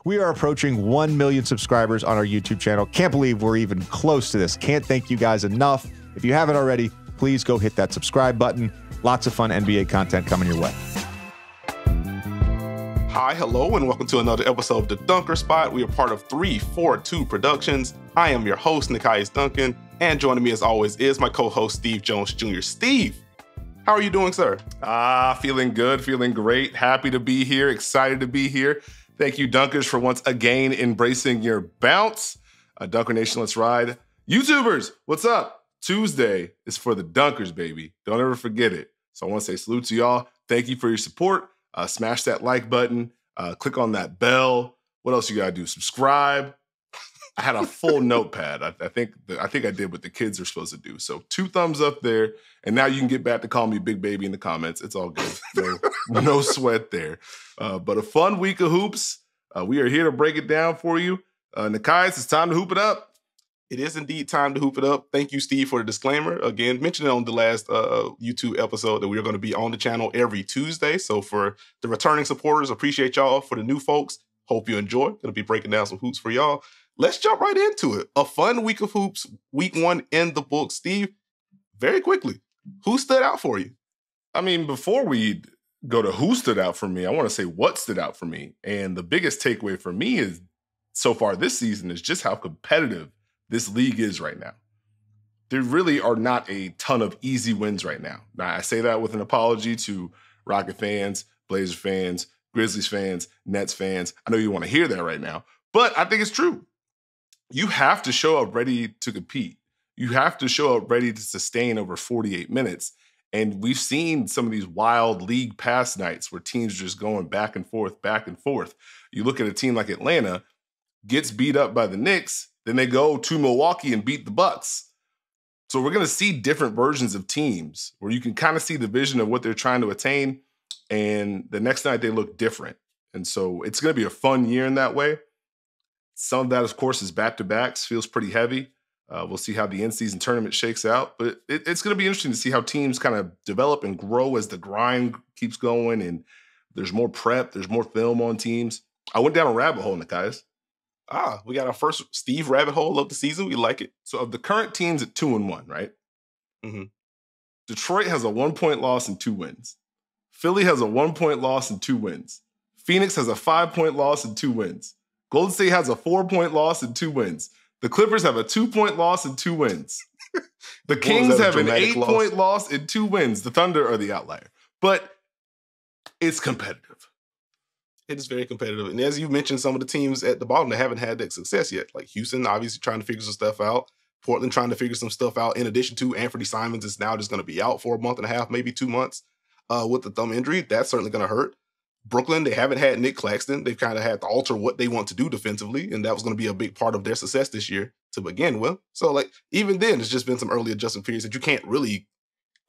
We are approaching 1 million subscribers on our YouTube channel. Can't believe we're even close to this. Can't thank you guys enough. If you haven't already, please go hit that subscribe button. Lots of fun NBA content coming your way. Hi, hello, and welcome to another episode of The Dunker Spot. We are part of 342 Productions. I am your host, Nekias Duncan, and joining me as always is my co-host, Steve Jones Jr. Steve, how are you doing, sir? Feeling good, feeling great. Happy to be here, excited to be here. Thank you, Dunkers, for once again embracing your bounce. Dunker Nation, let's ride. YouTubers, what's up? Tuesday is for the Dunkers, baby. Don't ever forget it. So I want to say salute to y'all. Thank you for your support. Smash that like button. Click on that bell. What else you got to do? Subscribe. I had a full notepad. I think I did what the kids are supposed to do. So 2 thumbs up there. And now you can get back to call me Big Baby in the comments. It's all good. No sweat there. But a fun week of hoops. We are here to break it down for you. Nekias, it's time to hoop it up. It is indeed time to hoop it up. Thank you, Steve, for the disclaimer. Again, mentioned it on the last YouTube episode that we are going to be on the channel every Tuesday. So for the returning supporters, appreciate y'all. For the new folks, hope you enjoy. Going to be breaking down some hoops for y'all. Let's jump right into it. A fun week of hoops, week 1 in the book. Steve, very quickly, who stood out for you? I mean, before we go to who stood out for me, I want to say what stood out for me. And the biggest takeaway for me is so far this season is just how competitive this league is right now. There really are not a ton of easy wins right now. Now, I say that with an apology to Rocket fans, Blazer fans, Grizzlies fans, Nets fans. I know you want to hear that right now, but I think it's true. You have to show up ready to compete. You have to show up ready to sustain over 48 minutes. And we've seen some of these wild league pass nights where teams are just going back and forth, back and forth. You look at a team like Atlanta, gets beat up by the Knicks, then they go to Milwaukee and beat the Bucks. So we're going to see different versions of teams where you can kind of see the vision of what they're trying to attain. And the next night they look different. And so it's going to be a fun year in that way. Some of that, of course, is back-to-backs, feels pretty heavy. We'll see how the in-season tournament shakes out. But it's going to be interesting to see how teams kind of develop and grow as the grind keeps going and there's more prep, there's more film on teams. I went down a rabbit hole, Nekias. We got our first Steve rabbit hole of the season. We like it. So of the current teams at 2-1, right? Mm-hmm. Detroit has a 1-point loss and 2 wins. Philly has a 1-point loss and 2 wins. Phoenix has a 5-point loss and 2 wins. Golden State has a 4-point loss and 2 wins. The Clippers have a 2-point loss and 2 wins. The Kings have an 8-point loss and 2 wins. The Thunder are the outlier. But it's competitive. It is very competitive. And as you mentioned, some of the teams at the bottom that haven't had that success yet, like Houston, obviously trying to figure some stuff out. Portland trying to figure some stuff out. In addition to Anthony Simons is now just going to be out for a month and a half, maybe 2 months with the thumb injury. That's certainly going to hurt. Brooklyn, they haven't had Nick Claxton. They've kind of had to alter what they want to do defensively, and that was going to be a big part of their success this year to begin with. So, like, even then, it's just been some early adjustment periods that you can't really,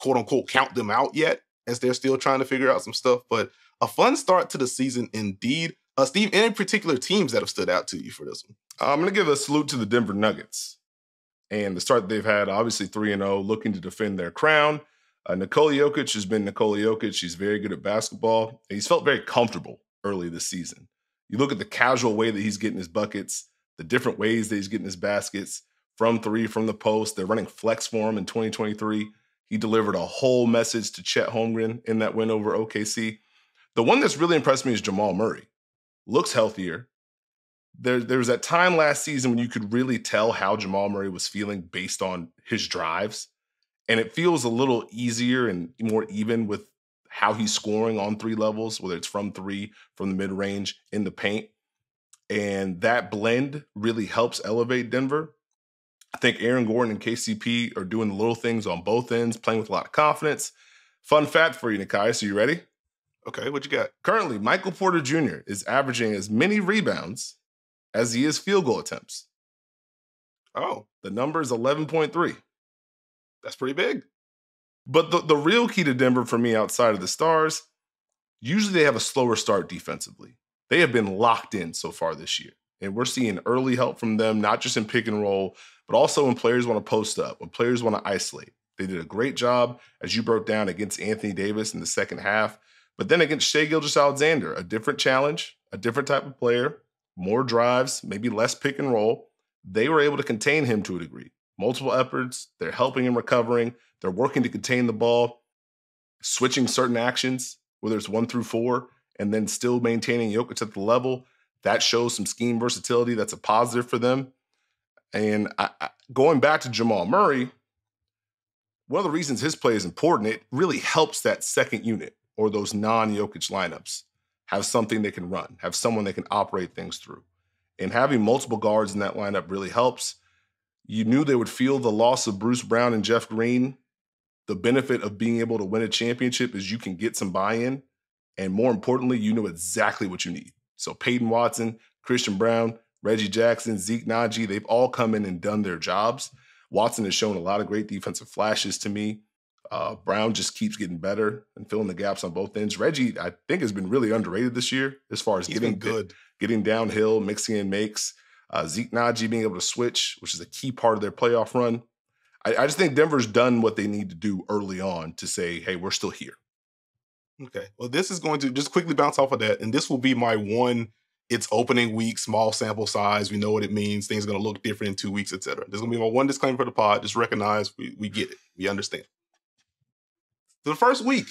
quote-unquote, count them out yet as they're still trying to figure out some stuff. But a fun start to the season indeed. Steve, any particular teams that have stood out to you for this one? I'm going to give a salute to the Denver Nuggets. And the start that they've had, obviously 3-0, looking to defend their crown. Nikola Jokic has been Nikola Jokic. He's very good at basketball. And he's felt very comfortable early this season. You look at the casual way that he's getting his buckets, the different ways that he's getting his baskets, from 3, from the post. They're running flex for him in 2023. He delivered a whole message to Chet Holmgren in that win over OKC. The one that's really impressed me is Jamal Murray. Looks healthier. There was that time last season when you could really tell how Jamal Murray was feeling based on his drives. And it feels a little easier and more even with how he's scoring on 3 levels, whether it's from 3, from the mid-range, in the paint. And that blend really helps elevate Denver. I think Aaron Gordon and KCP are doing the little things on both ends, playing with a lot of confidence. Fun fact for you, Nekias. Are you ready? Okay, what you got? Currently, Michael Porter Jr. is averaging as many rebounds as he is field goal attempts. Oh. The number is 11.3. That's pretty big. But the real key to Denver for me outside of the stars, usually they have a slower start defensively. They have been locked in so far this year. And we're seeing early help from them, not just in pick and roll, but also when players want to post up, when players want to isolate. They did a great job, as you broke down, against Anthony Davis in the second half. But then against Shai Gilgeous-Alexander, a different challenge, a different type of player, more drives, maybe less pick and roll. They were able to contain him to a degree. Multiple efforts, they're helping him recovering, they're working to contain the ball, switching certain actions, whether it's 1 through 4, and then still maintaining Jokic at the level. That shows some scheme versatility. That's a positive for them. And going back to Jamal Murray, one of the reasons his play is important, it really helps that second unit or those non-Jokic lineups have something they can run, have someone they can operate things through. And having multiple guards in that lineup really helps. You knew they would feel the loss of Bruce Brown and Jeff Green. The benefit of being able to win a championship is you can get some buy-in. And more importantly, you know exactly what you need. So Peyton Watson, Christian Brown, Reggie Jackson, Zeke Naji, they've all come in and done their jobs. Watson has shown a lot of great defensive flashes to me. Brown just keeps getting better and filling the gaps on both ends. Reggie, I think, has been really underrated this year as far as getting downhill, mixing in makes. Zeke Naji being able to switch, which is a key part of their playoff run. I just think Denver's done what they need to do early on to say, hey, we're still here. Okay. Well, this is going to just quickly bounce off of that. And this will be my one, it's opening week, small sample size. We know what it means. Things are going to look different in 2 weeks, et cetera. This is going to be my one disclaimer for the pod. Just recognize we get it. We understand. So the first week,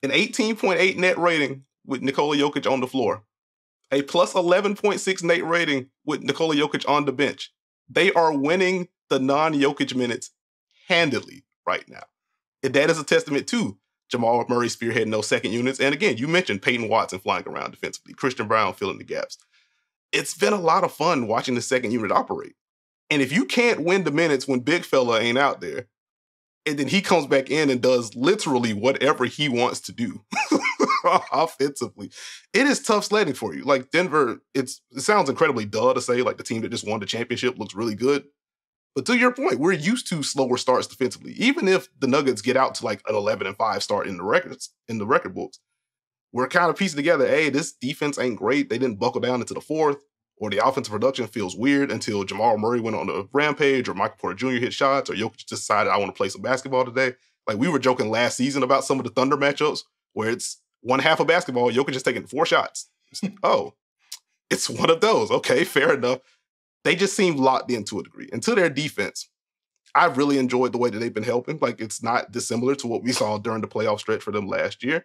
an 18.8 net rating with Nikola Jokic on the floor. A plus 11.6 net rating with Nikola Jokic on the bench. They are winning the non-Jokic minutes handily right now. And that is a testament to Jamal Murray spearheading those second units. And again, you mentioned Peyton Watson flying around defensively, Christian Brown filling the gaps. It's been a lot of fun watching the second unit operate. And if you can't win the minutes when big fella ain't out there, and then he comes back in and does literally whatever he wants to do offensively, it is tough sledding for you. Like Denver, it sounds incredibly duh to say like the team that just won the championship looks really good. But to your point, we're used to slower starts defensively. Even if the Nuggets get out to like an 11-5 start in the record books, we're kind of piecing together, hey, this defense ain't great. They didn't buckle down into the fourth, or the offensive production feels weird until Jamal Murray went on a rampage, or Michael Porter Jr. hit shots, or Jokic just decided I want to play some basketball today. Like we were joking last season about some of the Thunder matchups where it's one half of basketball, Jokic is taking 4 shots. Oh, it's one of those. Okay, fair enough. They just seem locked in to a degree. And to their defense, I've really enjoyed the way that they've been helping. Like, it's not dissimilar to what we saw during the playoff stretch for them last year.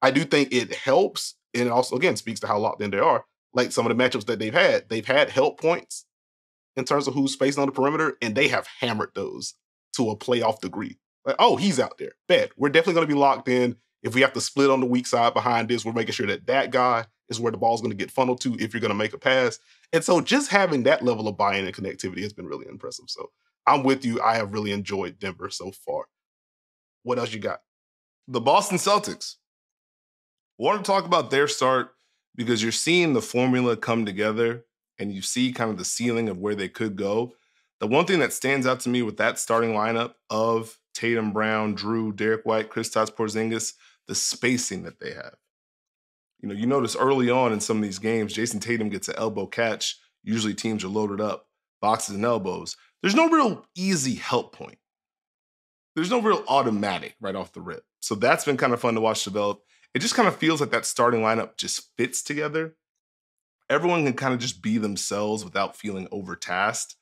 I do think it helps, and it also, again, speaks to how locked in they are. Like, some of the matchups that they've had help points in terms of who's spacing on the perimeter, and they have hammered those to a playoff degree. Like, oh, he's out there. Bet. We're definitely going to be locked in. If we have to split on the weak side behind this, we're making sure that that guy is where the ball's going to get funneled to if you're going to make a pass. And so just having that level of buy-in and connectivity has been really impressive. So I'm with you. I have really enjoyed Denver so far. What else you got? The Boston Celtics. I want to talk about their start because you're seeing the formula come together and you see kind of the ceiling of where they could go. The one thing that stands out to me with that starting lineup of Tatum, Brown, Drew, Derek White, Kristaps Porzingis, the spacing that they have. You notice early on in some of these games, Jason Tatum gets an elbow catch. Usually teams are loaded up, boxes and elbows. There's no real easy help point. There's no real automatic right off the rip. So that's been kind of fun to watch develop. It just kind of feels like that starting lineup just fits together. Everyone can kind of just be themselves without feeling overtasked.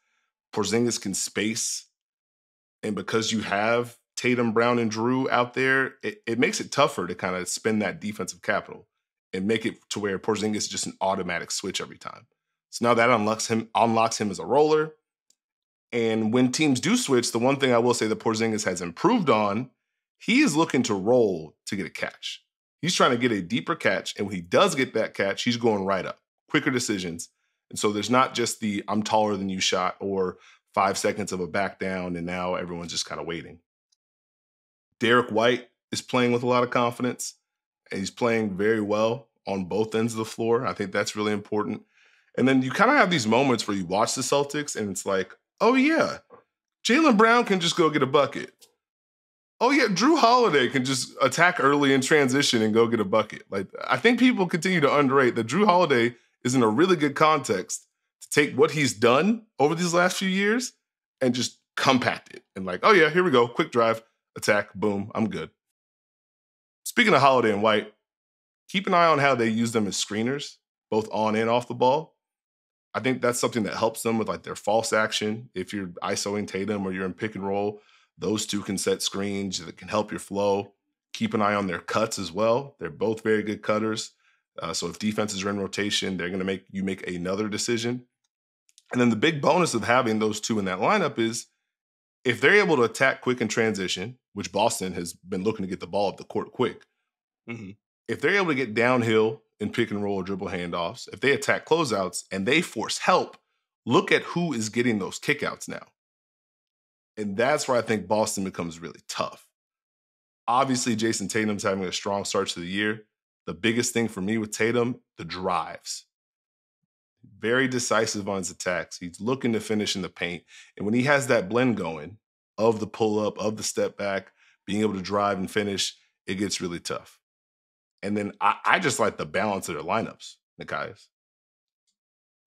Porzingis can space. And because you have Tatum, Brown, and Drew out there, it makes it tougher to kind of spend that defensive capital and make it to where Porzingis is just an automatic switch every time. So now that unlocks him as a roller. And when teams do switch, the one thing I will say that Porzingis has improved on, he is looking to roll to get a catch. He's trying to get a deeper catch, and when he does get that catch, he's going right up. Quicker decisions. And so there's not just the I'm taller than you shot or 5 seconds of a back down, and now everyone's just kind of waiting. Derek White is playing with a lot of confidence. And he's playing very well on both ends of the floor. I think that's really important. And then you kind of have these moments where you watch the Celtics and it's like, oh yeah, Jaylen Brown can just go get a bucket. Oh yeah, Drew Holiday can just attack early in transition and go get a bucket. Like, I think people continue to underrate that Drew Holiday is in a really good context to take what he's done over these last few years and just compact it. And like, oh yeah, here we go. Quick drive, attack, boom, I'm good. Speaking of Holiday and White, keep an eye on how they use them as screeners, both on and off the ball. I think that's something that helps them with like their false action. If you're isoing Tatum or you're in pick and roll, those two can set screens that can help your flow. Keep an eye on their cuts as well. They're both very good cutters. So if defenses are in rotation, they're going to make you make another decision. And then the big bonus of having those two in that lineup is if they're able to attack quick in transition, which Boston has been looking to get the ball up the court quick. Mm-hmm. If they're able to get downhill in pick and roll or dribble handoffs, if they attack closeouts and they force help, look at who is getting those kickouts now. And that's where I think Boston becomes really tough. Obviously, Jason Tatum's having a strong start to the year. The biggest thing for me with Tatum, the drives. Very decisive on his attacks. He's looking to finish in the paint. And when he has that blend going of the pull-up, of the step back, being able to drive and finish, it gets really tough. And then I just like the balance of their lineups, Nekias.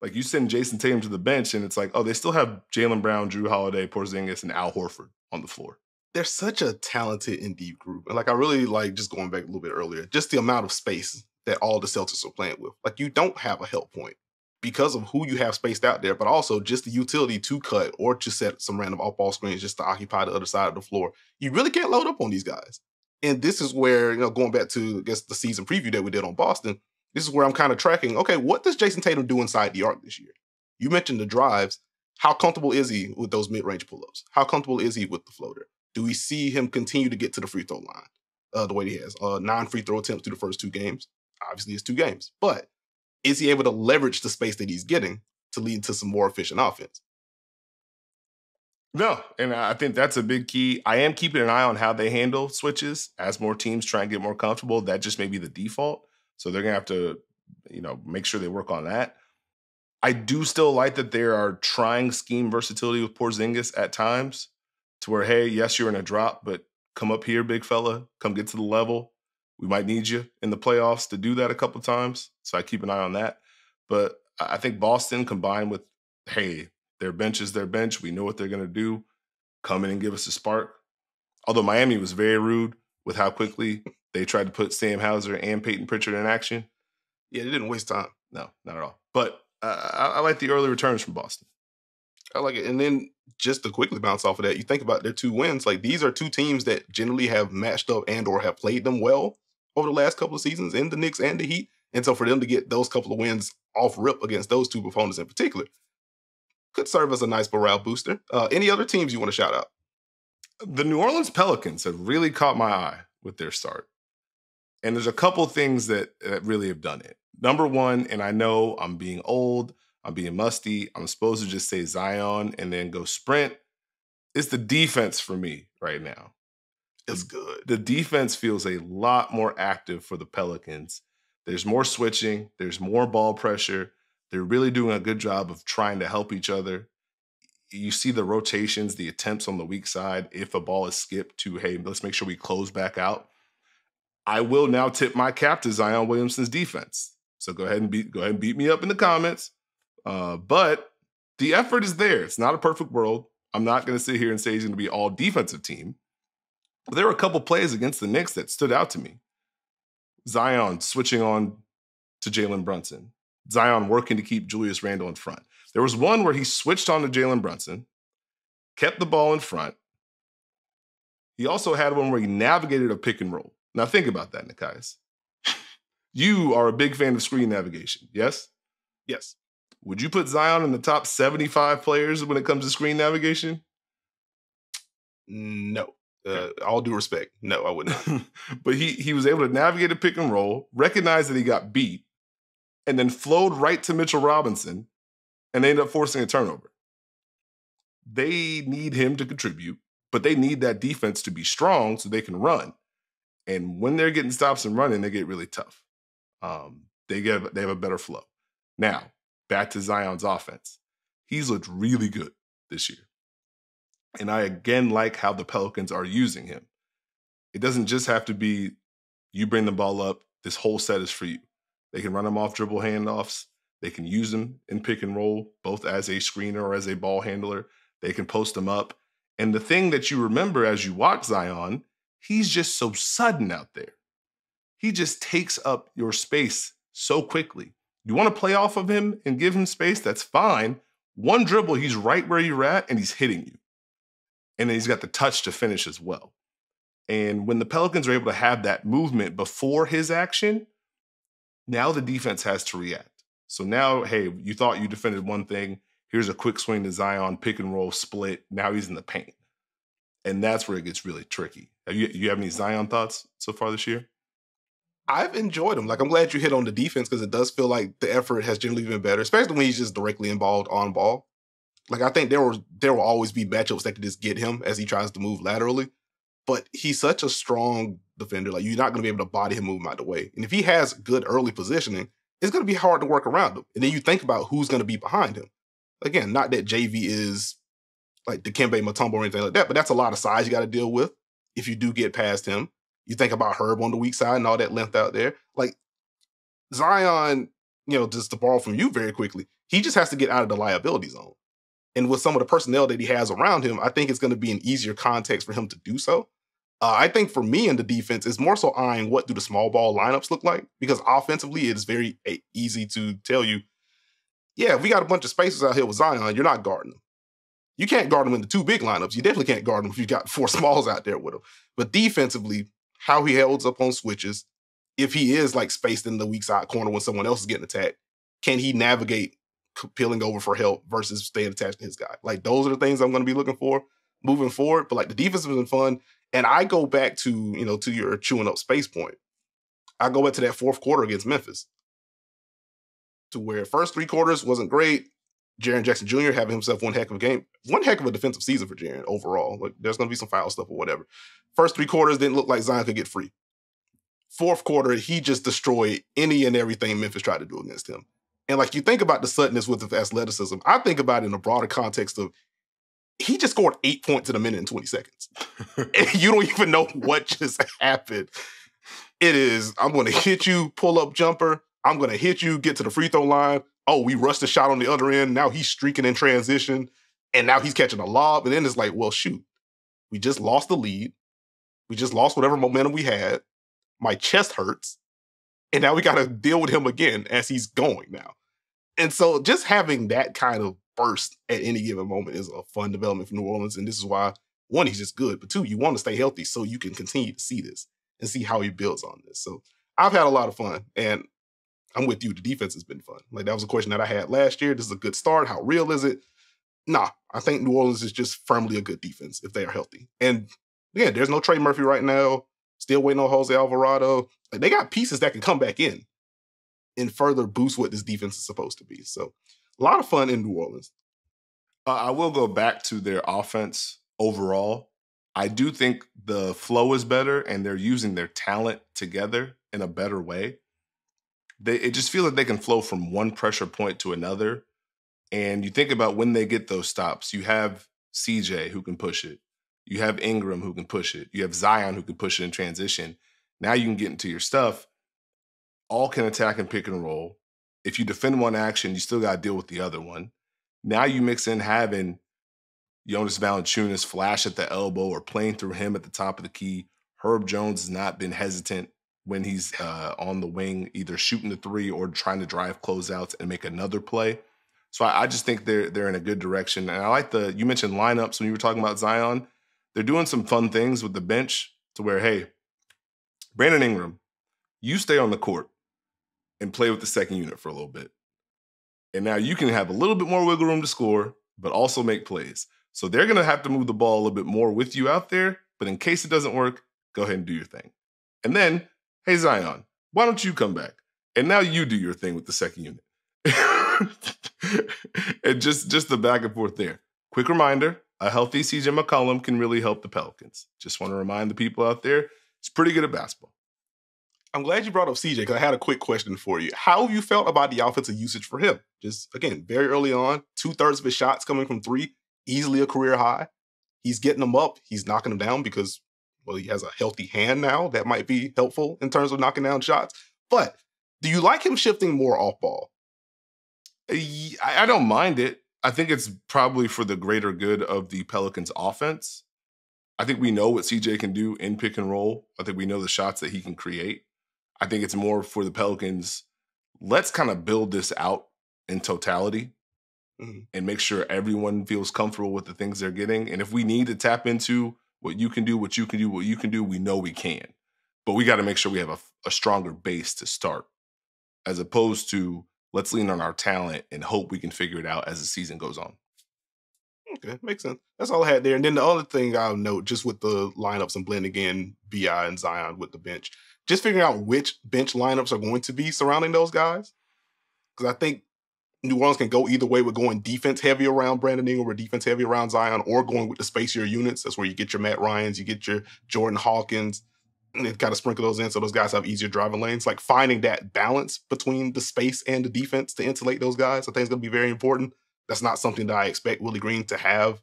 Like you send Jason Tatum to the bench and it's like, oh, they still have Jaylen Brown, Drew Holiday, Porzingis, and Al Horford on the floor. They're such a talented and deep group. And like I really like, just going back a little bit earlier, just the amount of space that all the Celtics are playing with. Like you don't have a help point because of who you have spaced out there, but also just the utility to cut or to set some random off-ball screens just to occupy the other side of the floor. You really can't load up on these guys. And this is where, going back to, I guess, the season preview that we did on Boston, this is where I'm kind of tracking, okay, what does Jason Tatum do inside the arc this year? You mentioned the drives. How comfortable is he with those mid-range pull-ups? How comfortable is he with the floater? Do we see him continue to get to the free throw line the way he has? 9 free throw attempts through the first 2 games. Obviously, it's 2 games. But is he able to leverage the space that he's getting to lead to some more efficient offense? No, and I think that's a big key. I am keeping an eye on how they handle switches as more teams try and get more comfortable. That just may be the default. So they're going to have to, make sure they work on that. I do still like that they are trying scheme versatility with Porzingis at times to where, hey, yes, you're in a drop, but come up here, big fella. Come get to the level. We might need you in the playoffs to do that a couple of times. So I keep an eye on that. But I think Boston combined with, hey, their bench is their bench. We know what they're going to do. Come in and give us a spark. Although Miami was very rude with how quickly they tried to put Sam Hauser and Peyton Pritchard in action. Yeah, they didn't waste time. No, not at all. But I like the early returns from Boston. I like it. And then just to quickly bounce off of that, you think about their 2 wins. Like these are 2 teams that generally have matched up and or have played them well over the last couple of seasons in the Knicks and the Heat. And so for them to get those couple of wins off rip against those 2 opponents in particular could serve as a nice morale booster. Any other teams you want to shout out? The New Orleans Pelicans have really caught my eye with their start. And there's a couple things that really have done it. Number one, and I know I'm being old, I'm being musty, I'm supposed to just say Zion and then go sprint. It's the defense for me right now. It's good. The defense feels a lot more active for the Pelicans. There's more switching. There's more ball pressure. They're really doing a good job of trying to help each other. You see the rotations, the attempts on the weak side. If a ball is skipped to, hey, let's make sure we close back out. I will now tip my cap to Zion Williamson's defense. So go ahead and beat me up in the comments. But the effort is there. It's not a perfect world. I'm not going to sit here and say he's going to be all defensive team. But there were a couple plays against the Knicks that stood out to me. Zion switching on to Jalen Brunson. Zion working to keep Julius Randle in front. There was one where he switched on to Jalen Brunson, kept the ball in front. He also had one where he navigated a pick and roll. Now think about that, Nekias. You are a big fan of screen navigation, yes? Yes. Would you put Zion in the top 75 players when it comes to screen navigation? No. All due respect. No, I would not. But he was able to navigate a pick and roll, recognize that he got beat, and then flowed right to Mitchell Robinson, and they ended up forcing a turnover. They need him to contribute, but they need that defense to be strong so they can run. And when they're getting stops and running, they get really tough. They have a better flow. Now, back to Zion's offense. He's looked really good this year. And I again like how the Pelicans are using him. It doesn't just have to be you bring the ball up, this whole set is for you. They can run him off dribble handoffs. They can use him in pick and roll, both as a screener or as a ball handler. They can post him up. And the thing that you remember as you watch Zion, he's just so sudden out there. He just takes up your space so quickly. You want to play off of him and give him space? That's fine. One dribble, he's right where you're at, and he's hitting you. And then he's got the touch to finish as well. And when the Pelicans are able to have that movement before his action, now the defense has to react. So now, hey, you thought you defended one thing. Here's a quick swing to Zion, pick and roll, split. Now he's in the paint. And that's where it gets really tricky. You have any Zion thoughts so far this year? I've enjoyed him. Like, I'm glad you hit on the defense because it does feel like the effort has generally been better, especially when he's just directly involved on ball. Like, I think there will always be matchups that could just get him as he tries to move laterally. But he's such a strong defender. Like, you're not going to be able to body him, move him out the way. And if he has good early positioning, it's going to be hard to work around him. And then you think about who's going to be behind him. Again, not that JV is like Dikembe Mutombo or anything like that, but that's a lot of size you got to deal with if you do get past him. You think about Herb on the weak side and all that length out there. Like, Zion, just to borrow from you very quickly, he just has to get out of the liability zone. And with some of the personnel that he has around him, I think it's going to be an easier context for him to do so. I think for me in the defense, it's more so eyeing what do the small ball lineups look like, because offensively, it's very easy to tell you, yeah, if we got a bunch of spacers out here with Zion, you're not guarding them. You can't guard him in the two big lineups. You definitely can't guard him if you got four smalls out there with him. But defensively, how he holds up on switches, if he is like spaced in the weak side corner when someone else is getting attacked, can he navigate peeling over for help versus staying attached to his guy? Like, those are the things I'm going to be looking for moving forward. But like, the defense has been fun. And I go back to, to your chewing up space point. I go back to that fourth quarter against Memphis, to where first three quarters wasn't great. Jaren Jackson Jr. having himself one heck of a game, one heck of a defensive season for Jaren overall. Like, there's going to be some foul stuff or whatever. First three quarters didn't look like Zion could get free. Fourth quarter, he just destroyed any and everything Memphis tried to do against him. And like, you think about the suddenness with the athleticism, I think about it in a broader context of he just scored 8 points in a minute and 20 seconds. And you don't even know what just happened. It is, I'm going to hit you, pull up jumper. I'm going to hit you, get to the free throw line. Oh, we rushed the shot on the other end. Now he's streaking in transition. And now he's catching a lob. And then it's like, well, shoot, we just lost the lead. We just lost whatever momentum we had. My chest hurts. And now we got to deal with him again as he's going now. And so just having that kind of burst at any given moment is a fun development for New Orleans. And this is why, one, he's just good. But two, you want to stay healthy so you can continue to see this and see how he builds on this. So I've had a lot of fun. And I'm with you. The defense has been fun. Like, that was a question that I had last year. This is a good start. How real is it? Nah, I think New Orleans is just firmly a good defense if they are healthy. And again, there's no Trey Murphy right now. Still waiting on Jose Alvarado. Like, they got pieces that can come back in and further boost what this defense is supposed to be. So a lot of fun in New Orleans. I will go back to their offense overall. I do think the flow is better and they're using their talent together in a better way. It just feels like they can flow from one pressure point to another. And you think about when they get those stops, you have CJ who can push it. You have Ingram who can push it. You have Zion who can push it in transition. Now you can get into your stuff. All can attack and pick and roll. If you defend one action, you still got to deal with the other one. Now you mix in having Jonas Valanciunas flash at the elbow or playing through him at the top of the key. Herb Jones has not been hesitant when he's on the wing, either shooting the three or trying to drive closeouts and make another play. So I just think they're in a good direction. And I like you mentioned lineups when you were talking about Zion. They're doing some fun things with the bench to where, hey, Brandon Ingram, you stay on the court and play with the second unit for a little bit. And now you can have a little bit more wiggle room to score, but also make plays. So they're going to have to move the ball a little bit more with you out there. But in case it doesn't work, go ahead and do your thing. And then, hey, Zion, why don't you come back? And now you do your thing with the second unit. And just the back and forth there. Quick reminder, a healthy CJ McCollum can really help the Pelicans. Just want to remind the people out there, he's pretty good at basketball. I'm glad you brought up CJ because I had a quick question for you. How have you felt about the offensive usage for him? Just, again, very early on, 2/3 of his shots coming from three, easily a career high. He's getting them up. He's knocking them down because, well, he has a healthy hand now. That might be helpful in terms of knocking down shots. But do you like him shifting more off ball? I don't mind it. I think it's probably for the greater good of the Pelicans offense. I think we know what CJ can do in pick and roll. I think we know the shots that he can create. I think it's more for the Pelicans let's kind of build this out in totality and make sure everyone feels comfortable with the things they're getting. And if we need to tap into what you can do, we know we can. But we got to make sure we have a stronger base to start, as opposed to let's lean on our talent and hope we can figure it out as the season goes on. Okay, makes sense. That's all I had there. And then the other thing I'll note, just with the lineups and blending in BI and Zion with the bench, just figuring out which bench lineups are going to be surrounding those guys. Because I think New Orleans can go either way with going defense heavy around Brandon Ingram or defense heavy around Zion, or going with the spacier units. That's where you get your Matt Ryans, you get your Jordan Hawkins, and then kind of sprinkle those in so those guys have easier driving lanes. Like finding that balance between the space and the defense to insulate those guys, I think is going to be very important. That's not something that I expect Willie Green to have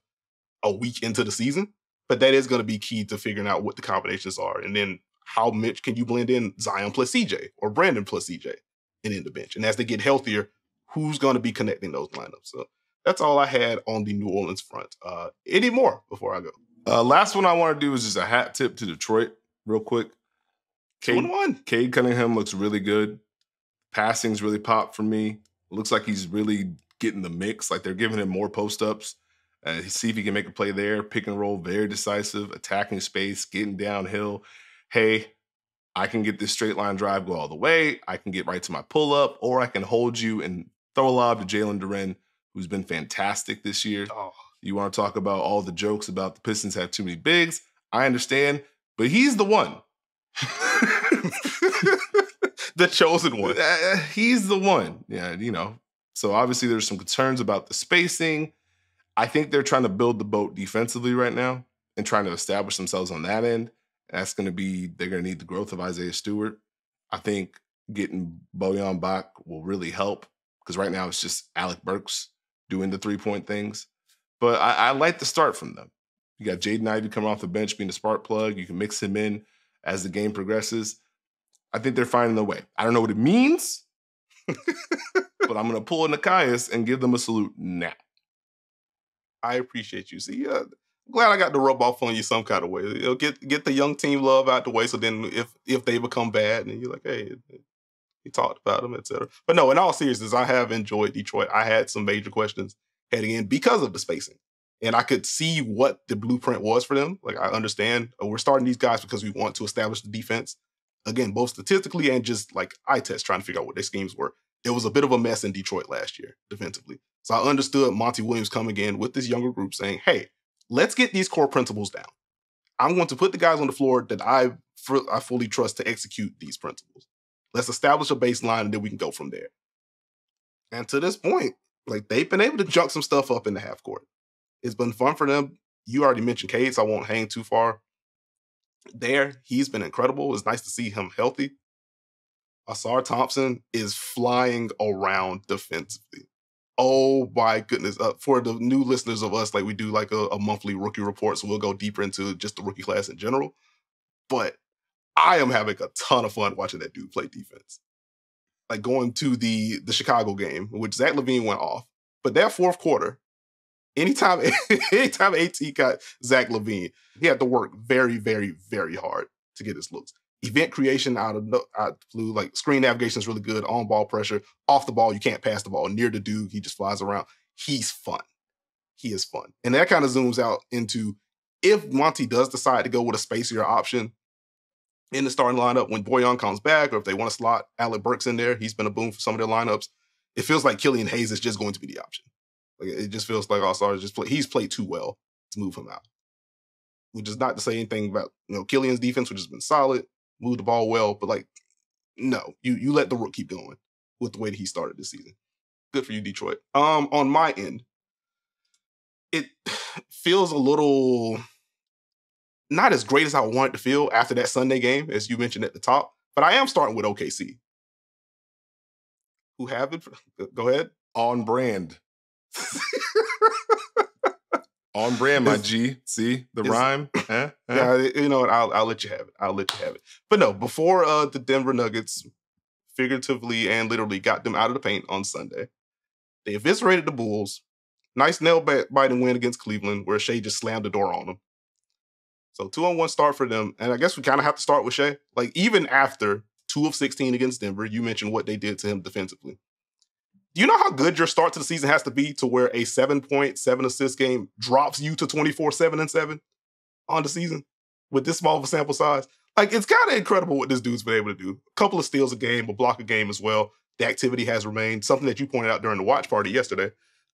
a week into the season, but that is going to be key to figuring out what the combinations are. And then how much can you blend in Zion plus CJ or Brandon plus CJ and in the bench? And as they get healthier, who's going to be connecting those lineups? So that's all I had on the New Orleans front. Any more before I go? Last one I want to do is just a hat tip to Detroit real quick. Cade Cunningham looks really good. Passing's really popped for me. Looks like he's really getting the mix. Like they're giving him more post-ups. See if he can make a play there. Pick and roll, very decisive, attacking space, getting downhill. Hey, I can get this straight line drive, go all the way. I can get right to my pull-up, or I can hold you and throw a lob to Jalen Duren, who's been fantastic this year. Oh. You want to talk about all the jokes about the Pistons have too many bigs? I understand, but he's the one. The chosen one. He's the one. Yeah, you know. So obviously there's some concerns about the spacing. I think they're trying to build the boat defensively right now and trying to establish themselves on that end. That's going to be, they're going to need the growth of Isaiah Stewart. I think getting Bojan back will really help because right now it's just Alec Burks doing the 3-point things. But I like the start from them. You got Jaden Ivey coming off the bench being the spark plug. You can mix him in as the game progresses. I think they're finding the way. I don't know what it means, but I'm going to pull a Nekias and give them a salute now. I appreciate you. See, glad I got to rub off on you some kind of way. You know, get the young team love out the way. So then if they become bad, and you're like, hey, you talked about them, etc. But no, in all seriousness, I have enjoyed Detroit. I had some major questions heading in because of the spacing. And I could see what the blueprint was for them. Like, I understand we're starting these guys because we want to establish the defense. Again, both statistically and just like eye test, trying to figure out what their schemes were. It was a bit of a mess in Detroit last year, defensively. So I understood Monty Williams coming in with this younger group saying, hey, let's get these core principles down. I'm going to put the guys on the floor that I fully trust to execute these principles. Let's establish a baseline and then we can go from there. And to this point, like, they've been able to junk some stuff up in the half court. It's been fun for them. You already mentioned Cade, so I won't hang too far there. He's been incredible. It's nice to see him healthy. Asar Thompson is flying around defensively. Oh my goodness. For the new listeners of us, like, we do like a monthly rookie report, so we'll go deeper into just the rookie class in general. But I am having a ton of fun watching that dude play defense. Like, going to the Chicago game, in which Zach LaVine went off. But that fourth quarter, anytime AT got Zach LaVine, he had to work very, very, very hard to get his looks. Event creation out of blue, like screen navigation is really good, on ball pressure, off the ball, you can't pass the ball. Near the dude, he just flies around. He's fun. He is fun. And that kind of zooms out into if Monty does decide to go with a spacier option in the starting lineup when Bojan comes back, or if they want to slot Alec Burks in there, he's been a boom for some of their lineups. It feels like Killian Hayes is just going to be the option. Like, it just feels like All-Stars he's played too well to move him out. Which is not to say anything about, Killian's defense, which has been solid, moved the ball well, but like, no, you let the rook keep going with the way that he started this season. Good for you, Detroit. On my end, it feels a little not as great as I want it to feel after that Sunday game, as you mentioned at the top, but I am starting with OKC. Who have it? Go ahead. On brand. On brand, my G. See the rhyme? Yeah, you know what? I'll let you have it. But no, before the Denver Nuggets figuratively and literally got them out of the paint on Sunday, they eviscerated the Bulls. Nice nail-biting win against Cleveland, where Shai just slammed the door on them. So 2-on-1 start for them. And I guess we kind of have to start with Shai. Like, even after 2 of 16 against Denver. You mentioned what they did to him defensively. Do you know how good your start to the season has to be to where a 7-point, 7-assist game drops you to 24, 7, and 7 on the season with this small of a sample size? Like, it's kind of incredible what this dude's been able to do. A couple of steals a game, a block a game as well. The activity has remained, something that you pointed out during the watch party yesterday.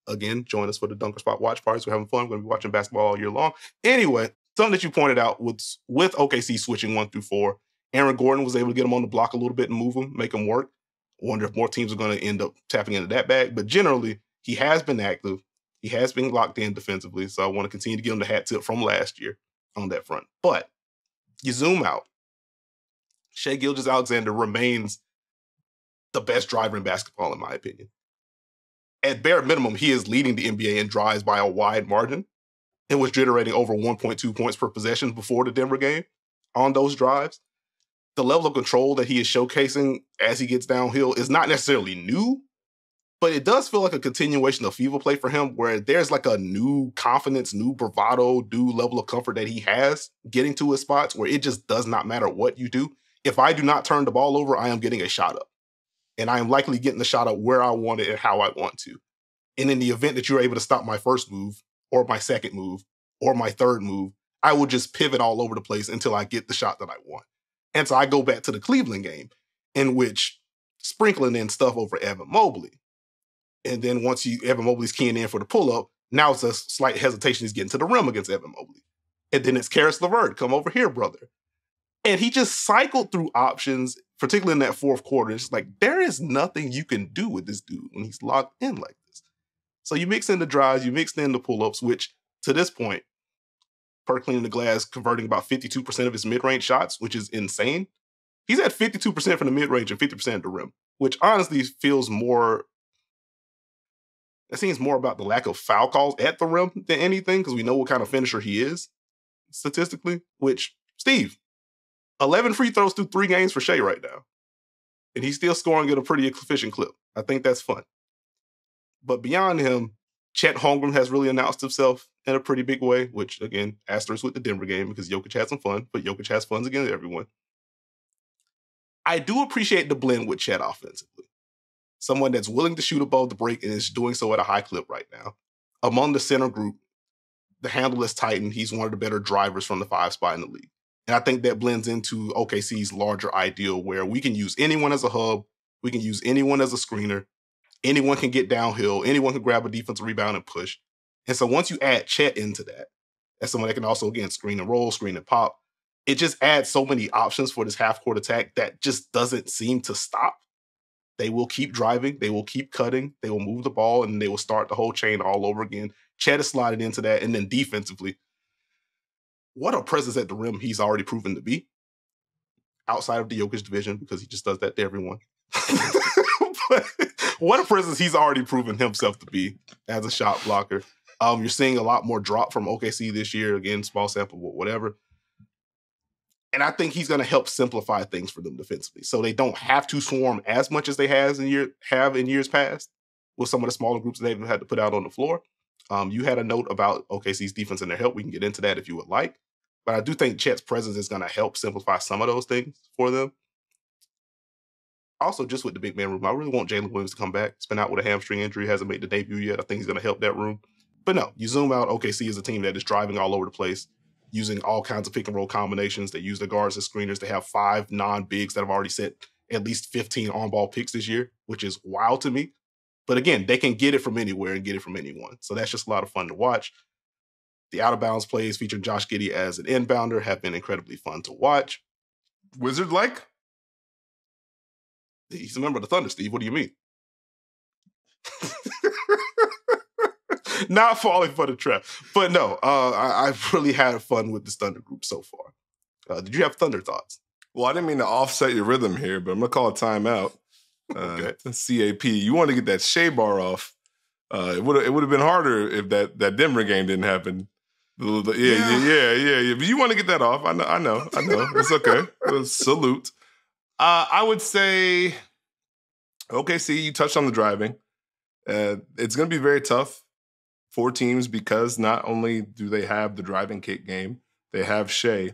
Again, join us for the Dunker Spot watch parties. We're having fun. We're going to be watching basketball all year long. Anyway, something that you pointed out was with OKC switching 1 through 4, Aaron Gordon was able to get him on the block a little bit and move him, make him work. I wonder if more teams are going to end up tapping into that bag. But generally, he has been active. He has been locked in defensively. So I want to continue to give him the hat tip from last year on that front. But you zoom out. Shai Gilgeous-Alexander remains the best driver in basketball, in my opinion. At bare minimum, he is leading the NBA in drives by a wide margin and was generating over 1.2 points per possession before the Denver game on those drives. The level of control that he is showcasing as he gets downhill is not necessarily new, but it does feel like a continuation of FIBA play for him, where there's like a new confidence, new bravado, new level of comfort that he has getting to his spots where it just does not matter what you do. If I do not turn the ball over, I am getting a shot up. And I am likely getting the shot up where I want it and how I want to. And in the event that you're able to stop my first move or my second move or my third move, I will just pivot all over the place until I get the shot that I want. And so I go back to the Cleveland game, in which sprinkling in stuff over Evan Mobley. And then once Evan Mobley's keying in for the pull-up, now it's a slight hesitation. He's getting to the rim against Evan Mobley. And then it's Karis LeVert, come over here, brother. And he just cycled through options, particularly in that fourth quarter. It's like, there is nothing you can do with this dude when he's locked in like this. So you mix in the drives, you mix in the pull-ups, which to this point, per Cleaning the Glass, converting about 52% of his mid-range shots, which is insane. He's at 52% from the mid-range and 50% at the rim, which honestly feels more, that seems more about the lack of foul calls at the rim than anything, because we know what kind of finisher he is statistically, which, Steve, 11 free throws through 3 games for Shai right now. And he's still scoring at a pretty efficient clip. I think that's fun. But beyond him, Chet Holmgren has really announced himself in a pretty big way, which, again, asterisk with the Denver game because Jokic had some fun, but Jokic has fun against everyone. I do appreciate the blend with Chet offensively. Someone that's willing to shoot above the break and is doing so at a high clip right now. Among the center group, the handle is tight, and he's one of the better drivers from the 5 spot in the league. And I think that blends into OKC's larger ideal where we can use anyone as a hub, we can use anyone as a screener, anyone can get downhill, anyone can grab a defensive rebound and push. And so once you add Chet into that, as someone that can also, again, screen and roll, screen and pop, it just adds so many options for this half-court attack that just doesn't seem to stop. They will keep driving, they will keep cutting, they will move the ball, and they will start the whole chain all over again. Chet is sliding into that, and then defensively, what a presence at the rim he's already proven to be. Outside of the Jokic division, because he just does that to everyone. But what a presence he's already proven himself to be as a shot blocker. You're seeing a lot more drop from OKC this year. Again, small sample, whatever. And I think he's going to help simplify things for them defensively, so they don't have to swarm as much as they have in years past with some of the smaller groups they've had to put out on the floor. You had a note about OKC's defense and their help. We can get into that if you would like. But I do think Chet's presence is going to help simplify some of those things for them. Also, just with the big man room, I really want Jalen Williams to come back. He's been out with a hamstring injury, hasn't made the debut yet. I think he's going to help that room. But no, you zoom out, OKC is a team that is driving all over the place, using all kinds of pick and roll combinations. They use their guards as screeners. They have 5 non-bigs that have already set at least 15 on-ball picks this year, which is wild to me. But again, they can get it from anywhere and get it from anyone. So that's just a lot of fun to watch. The out-of-bounds plays featuring Josh Giddey as an inbounder have been incredibly fun to watch. Wizard-like? He's a member of the Thunder, Steve. What do you mean? Not falling for the trap. But no, I've really had fun with this Thunder group so far. Did you have Thunder thoughts? Well, I didn't mean to offset your rhythm here, but I'm going to call a timeout. Okay. CAP. You want to get that Shai bar off. It would have been harder if that Denver game didn't happen. Yeah. But you want to get that off. I know. It's okay. Salute. I would say, OKC, you touched on the driving. It's going to be very tough for teams because not only do they have the driving kick game, they have Shai.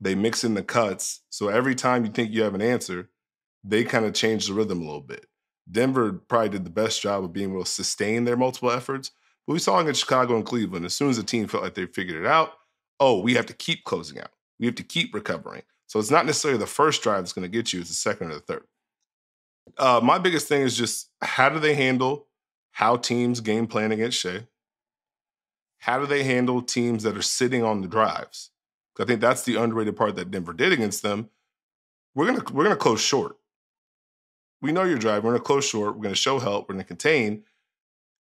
They mix in the cuts. So every time you think you have an answer, they kind of changed the rhythm a little bit. Denver probably did the best job of being able to sustain their multiple efforts. But we saw against Chicago and Cleveland, as soon as the team felt like they figured it out, we have to keep closing out. We have to keep recovering. So it's not necessarily the first drive that's going to get you, it's the second or the third. My biggest thing is just how do they handle how teams game plan against Shai? How do they handle teams that are sitting on the drives? I think that's the underrated part that Denver did against them. We're gonna close short. We know you're driving. We're gonna close short. We're gonna show help. We're gonna contain.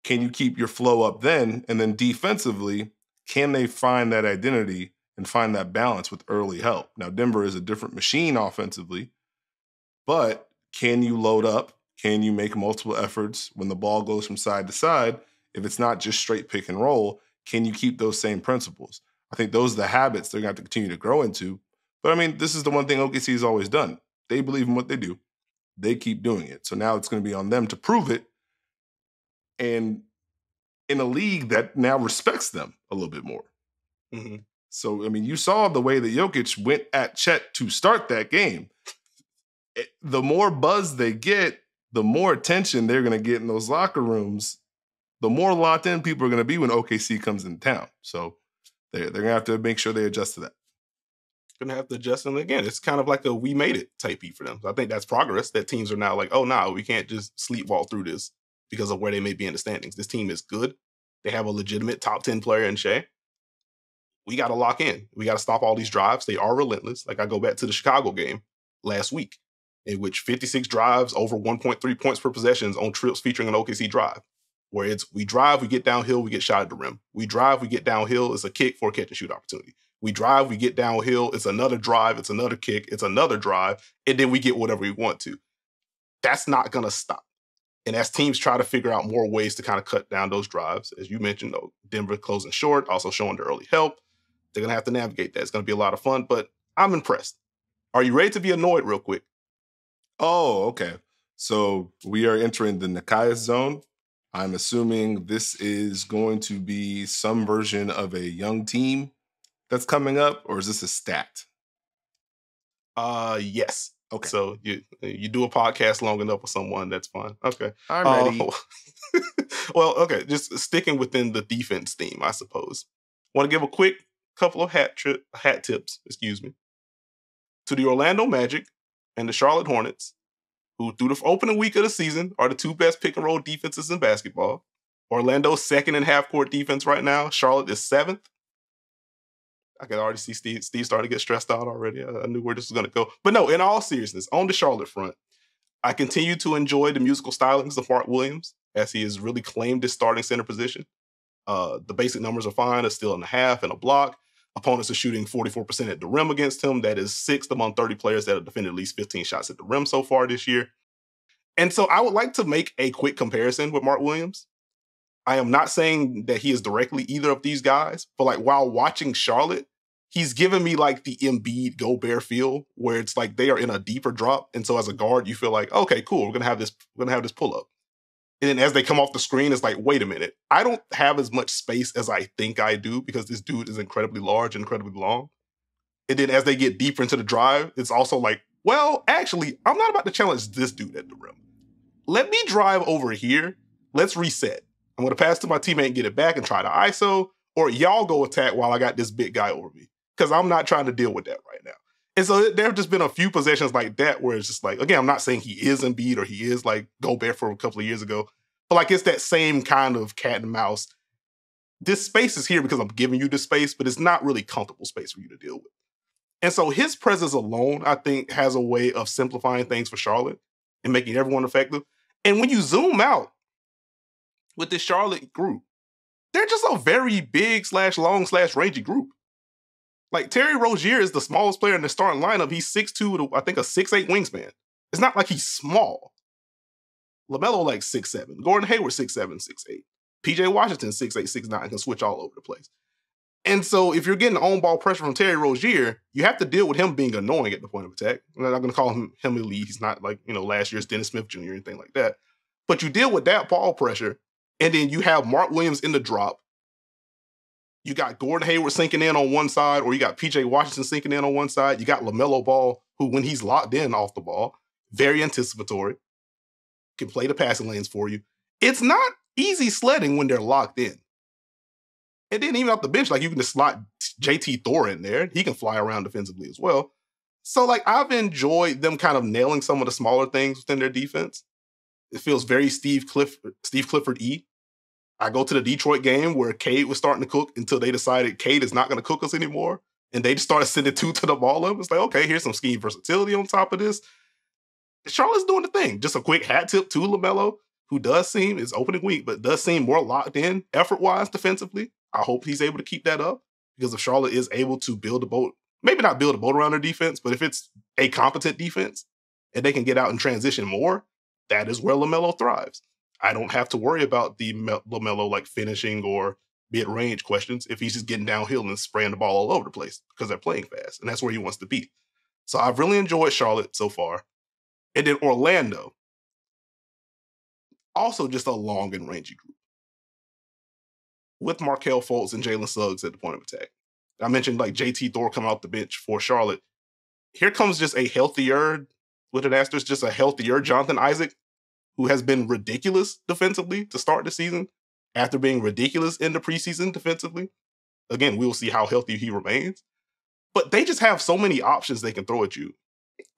Can you keep your flow up then? And then defensively, can they find that identity and find that balance with early help? Now, Denver is a different machine offensively, but can you load up? Can you make multiple efforts when the ball goes from side to side? If it's not just straight pick and roll, can you keep those same principles? I think those are the habits they're going to have to continue to grow into. But, I mean, this is the one thing OKC has always done. They believe in what they do. They keep doing it. So now it's going to be on them to prove it. And in a league that now respects them a little bit more. Mm-hmm. So, I mean, you saw the way that Jokic went at Chet to start that game. The more buzz they get, the more attention they're going to get in those locker rooms, the more locked in people are going to be when OKC comes into town. So they're going to have to make sure they adjust to that. Going to have to adjust. And again, it's kind of like a we made it type beat for them. So I think that's progress that teams are now like, oh, no, we can't just sleepwalk through this because of where they may be in the standings. This team is good. They have a legitimate top 10 player in Shai. We got to lock in. We got to stop all these drives. They are relentless. Like I go back to the Chicago game last week, in which 56 drives over 1.3 points per possessions on trips featuring an OKC drive, where it's we drive, we get downhill, we get shot at the rim. We drive, we get downhill, it's a kick for a catch and shoot opportunity. We drive, we get downhill, it's another drive, it's another kick, it's another drive, and then we get whatever we want to. That's not going to stop. And as teams try to figure out more ways to kind of cut down those drives, as you mentioned, though, Denver closing short, also showing the early help, they're going to have to navigate that. It's going to be a lot of fun, but I'm impressed. Are you ready to be annoyed real quick? Oh, okay. So we are entering the Nekias zone. I'm assuming this is going to be some version of a young team that's coming up, or is this a stat? Yes. Okay. So you do a podcast long enough with someone, that's fine. Okay. I'm ready. Well, okay, just sticking within the defense theme, I suppose. Want to give a quick couple of hat tips, to the Orlando Magic and the Charlotte Hornets, who through the opening week of the season are the two best pick and roll defenses in basketball. Orlando's second in half court defense right now. Charlotte is seventh. I can already see Steve starting to get stressed out already. I knew where this was going to go. But no, in all seriousness, on the Charlotte front, I continue to enjoy the musical stylings of Mark Williams as he has really claimed his starting center position. The basic numbers are fine. A steal and a half and a block. Opponents are shooting 44% at the rim against him. That is sixth among 30 players that have defended at least 15 shots at the rim so far this year. And so I would like to make a quick comparison with Mark Williams. I am not saying that he is directly either of these guys, but like while watching Charlotte, he's given me like the Embiid Gobert feel where it's like they are in a deeper drop. And so as a guard, you feel like, okay, cool, we're gonna have this pull up. And then as they come off the screen, it's like, wait a minute, I don't have as much space as I think I do because this dude is incredibly large, incredibly long. And then as they get deeper into the drive, it's also like, well, actually, I'm not about to challenge this dude at the rim. Let me drive over here. Let's reset. I'm going to pass to my teammate and get it back and try to ISO, or y'all go attack while I got this big guy over me, because I'm not trying to deal with that right now. And so there have just been a few possessions like that where it's just like, again, I'm not saying he is Embiid or he is like Gobert for a couple of years ago, but like it's that same kind of cat and mouse. This space is here because I'm giving you this space, but it's not really comfortable space for you to deal with. And so his presence alone, I think, has a way of simplifying things for Charlotte and making everyone effective. And when you zoom out with this Charlotte group, they're just a very big /long/rangy group. Like Terry Rozier is the smallest player in the starting lineup. He's 6'2" with, I think, a 6'8" wingspan. It's not like he's small. LaMelo like 6'7". Gordon Hayward 6'7", 6'8". PJ Washington 6'8", 6'9", can switch all over the place. And so if you're getting on-ball pressure from Terry Rozier, you have to deal with him being annoying at the point of attack. I'm not going to call him elite. He's not like, last year's Dennis Smith Jr. or anything like that. But you deal with that ball pressure, and then you have Mark Williams in the drop. You got Gordon Hayward sinking in on one side, or you got PJ Washington sinking in on one side. You got LaMelo Ball, who when he's locked in off the ball, very anticipatory, can play the passing lanes for you. It's not easy sledding when they're locked in. And then even off the bench, like you can just slot JT Thor in there. He can fly around defensively as well. So like I've enjoyed them kind of nailing some of the smaller things within their defense. It feels very Steve Clifford-y. I go to the Detroit game where Cade was starting to cook until they decided Cade is not going to cook us anymore. And they just started sending two to the ball up. It's like, okay, here's some scheme versatility on top of this. Charlotte's doing the thing. Just a quick hat tip to LaMelo, who does seem, is opening week, but does seem more locked in effort-wise defensively. I hope he's able to keep that up, because if Charlotte is able to build a boat, maybe not build a boat around their defense, but if it's a competent defense and they can get out and transition more, that is where LaMelo thrives. I don't have to worry about the LaMelo like finishing or mid-range questions if he's just getting downhill and spraying the ball all over the place because they're playing fast, and that's where he wants to be. So I've really enjoyed Charlotte so far. And then Orlando, also just a long and rangy group, with Markelle Fultz and Jalen Suggs at the point of attack. I mentioned like JT Thor coming off the bench for Charlotte. Here comes just a healthier, with an asterisk, just a healthier Jonathan Isaac, who has been ridiculous defensively to start the season after being ridiculous in the preseason defensively. Again, we'll see how healthy he remains. But they just have so many options they can throw at you.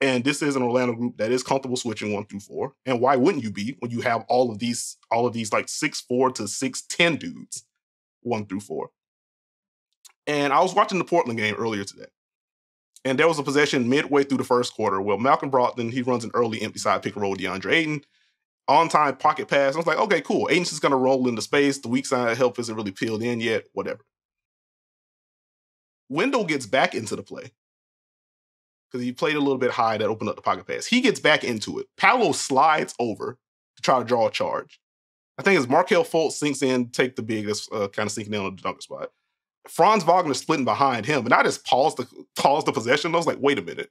And this is an Orlando group that is comfortable switching 1 through 4. And why wouldn't you be when you have all of these like 6'4" to 6'10" dudes 1 through 4? And I was watching the Portland game earlier today. And there was a possession midway through the first quarter where Malcolm Brogdon, he runs an early empty side pick and roll with DeAndre Ayton. On-time pocket pass. I was like, okay, cool. Ayton's just going to roll into space. The weak side help isn't really peeled in yet. Whatever. Wendell gets back into the play because he played a little bit high that opened up the pocket pass. He gets back into it. Paolo slides over to try to draw a charge. I think as Markelle Fultz sinks in, take the big, that's kind of sinking in on the dunker spot. Franz Wagner splitting behind him, and I just paused the possession. I was like, wait a minute.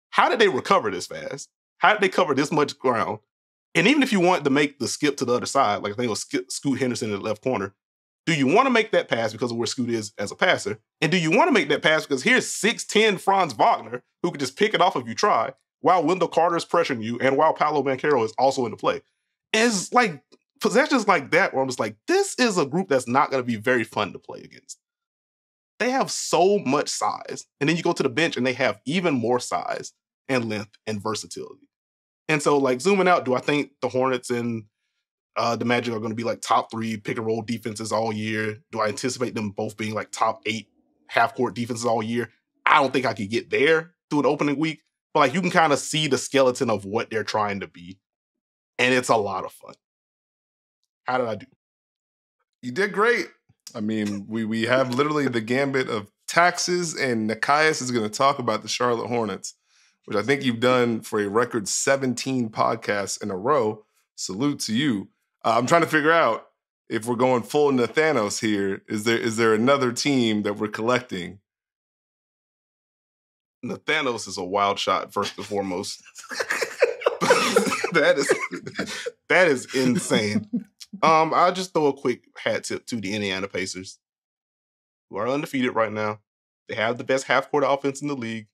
How did they recover this fast? How did they cover this much ground? And even if you want to make the skip to the other side, like I think it was Scoot Henderson in the left corner, do you want to make that pass because of where Scoot is as a passer? And do you want to make that pass because here's 6'10" Franz Wagner who can just pick it off if you try, while Wendell Carter is pressuring you and while Paolo Banchero is also in the play? It's like possessions like that where I'm just like, this is a group that's not going to be very fun to play against. They have so much size. And then you go to the bench and they have even more size and length and versatility. And so, like, zooming out, do I think the Hornets and the Magic are going to be like top 3 pick and roll defenses all year? Do I anticipate them both being like top 8 half court defenses all year? I don't think I could get there through an opening week, but like you can kind of see the skeleton of what they're trying to be. And it's a lot of fun. How did I do? You did great. I mean, we have literally the gambit of taxes, and Nekias is going to talk about the Charlotte Hornets, which I think you've done for a record 17 podcasts in a row. Salute to you. I'm trying to figure out if we're going full Nathanos here. Is there another team that we're collecting? Nathanos is a wild shot, first and foremost. that is insane. I'll just throw a quick hat tip to the Indiana Pacers, who are undefeated right now. They have the best half-court offense in the league.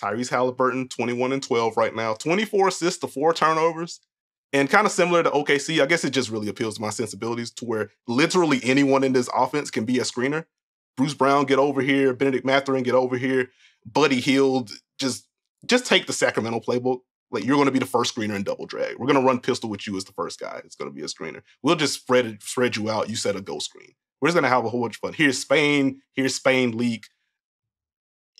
Tyrese Haliburton, 21-12 right now. 24 assists to 4 turnovers. And kind of similar to OKC, I guess it just really appeals to my sensibilities to where literally anyone in this offense can be a screener. Bruce Brown, get over here. Benedict Mathurin, get over here. Buddy Hield, just take the Sacramento playbook. Like, you're going to be the first screener in double drag. We're going to run pistol with you as the first guy. It's going to be a screener. We'll just spread you out. You set a go screen. We're just going to have a whole bunch of fun. Here's Spain leak.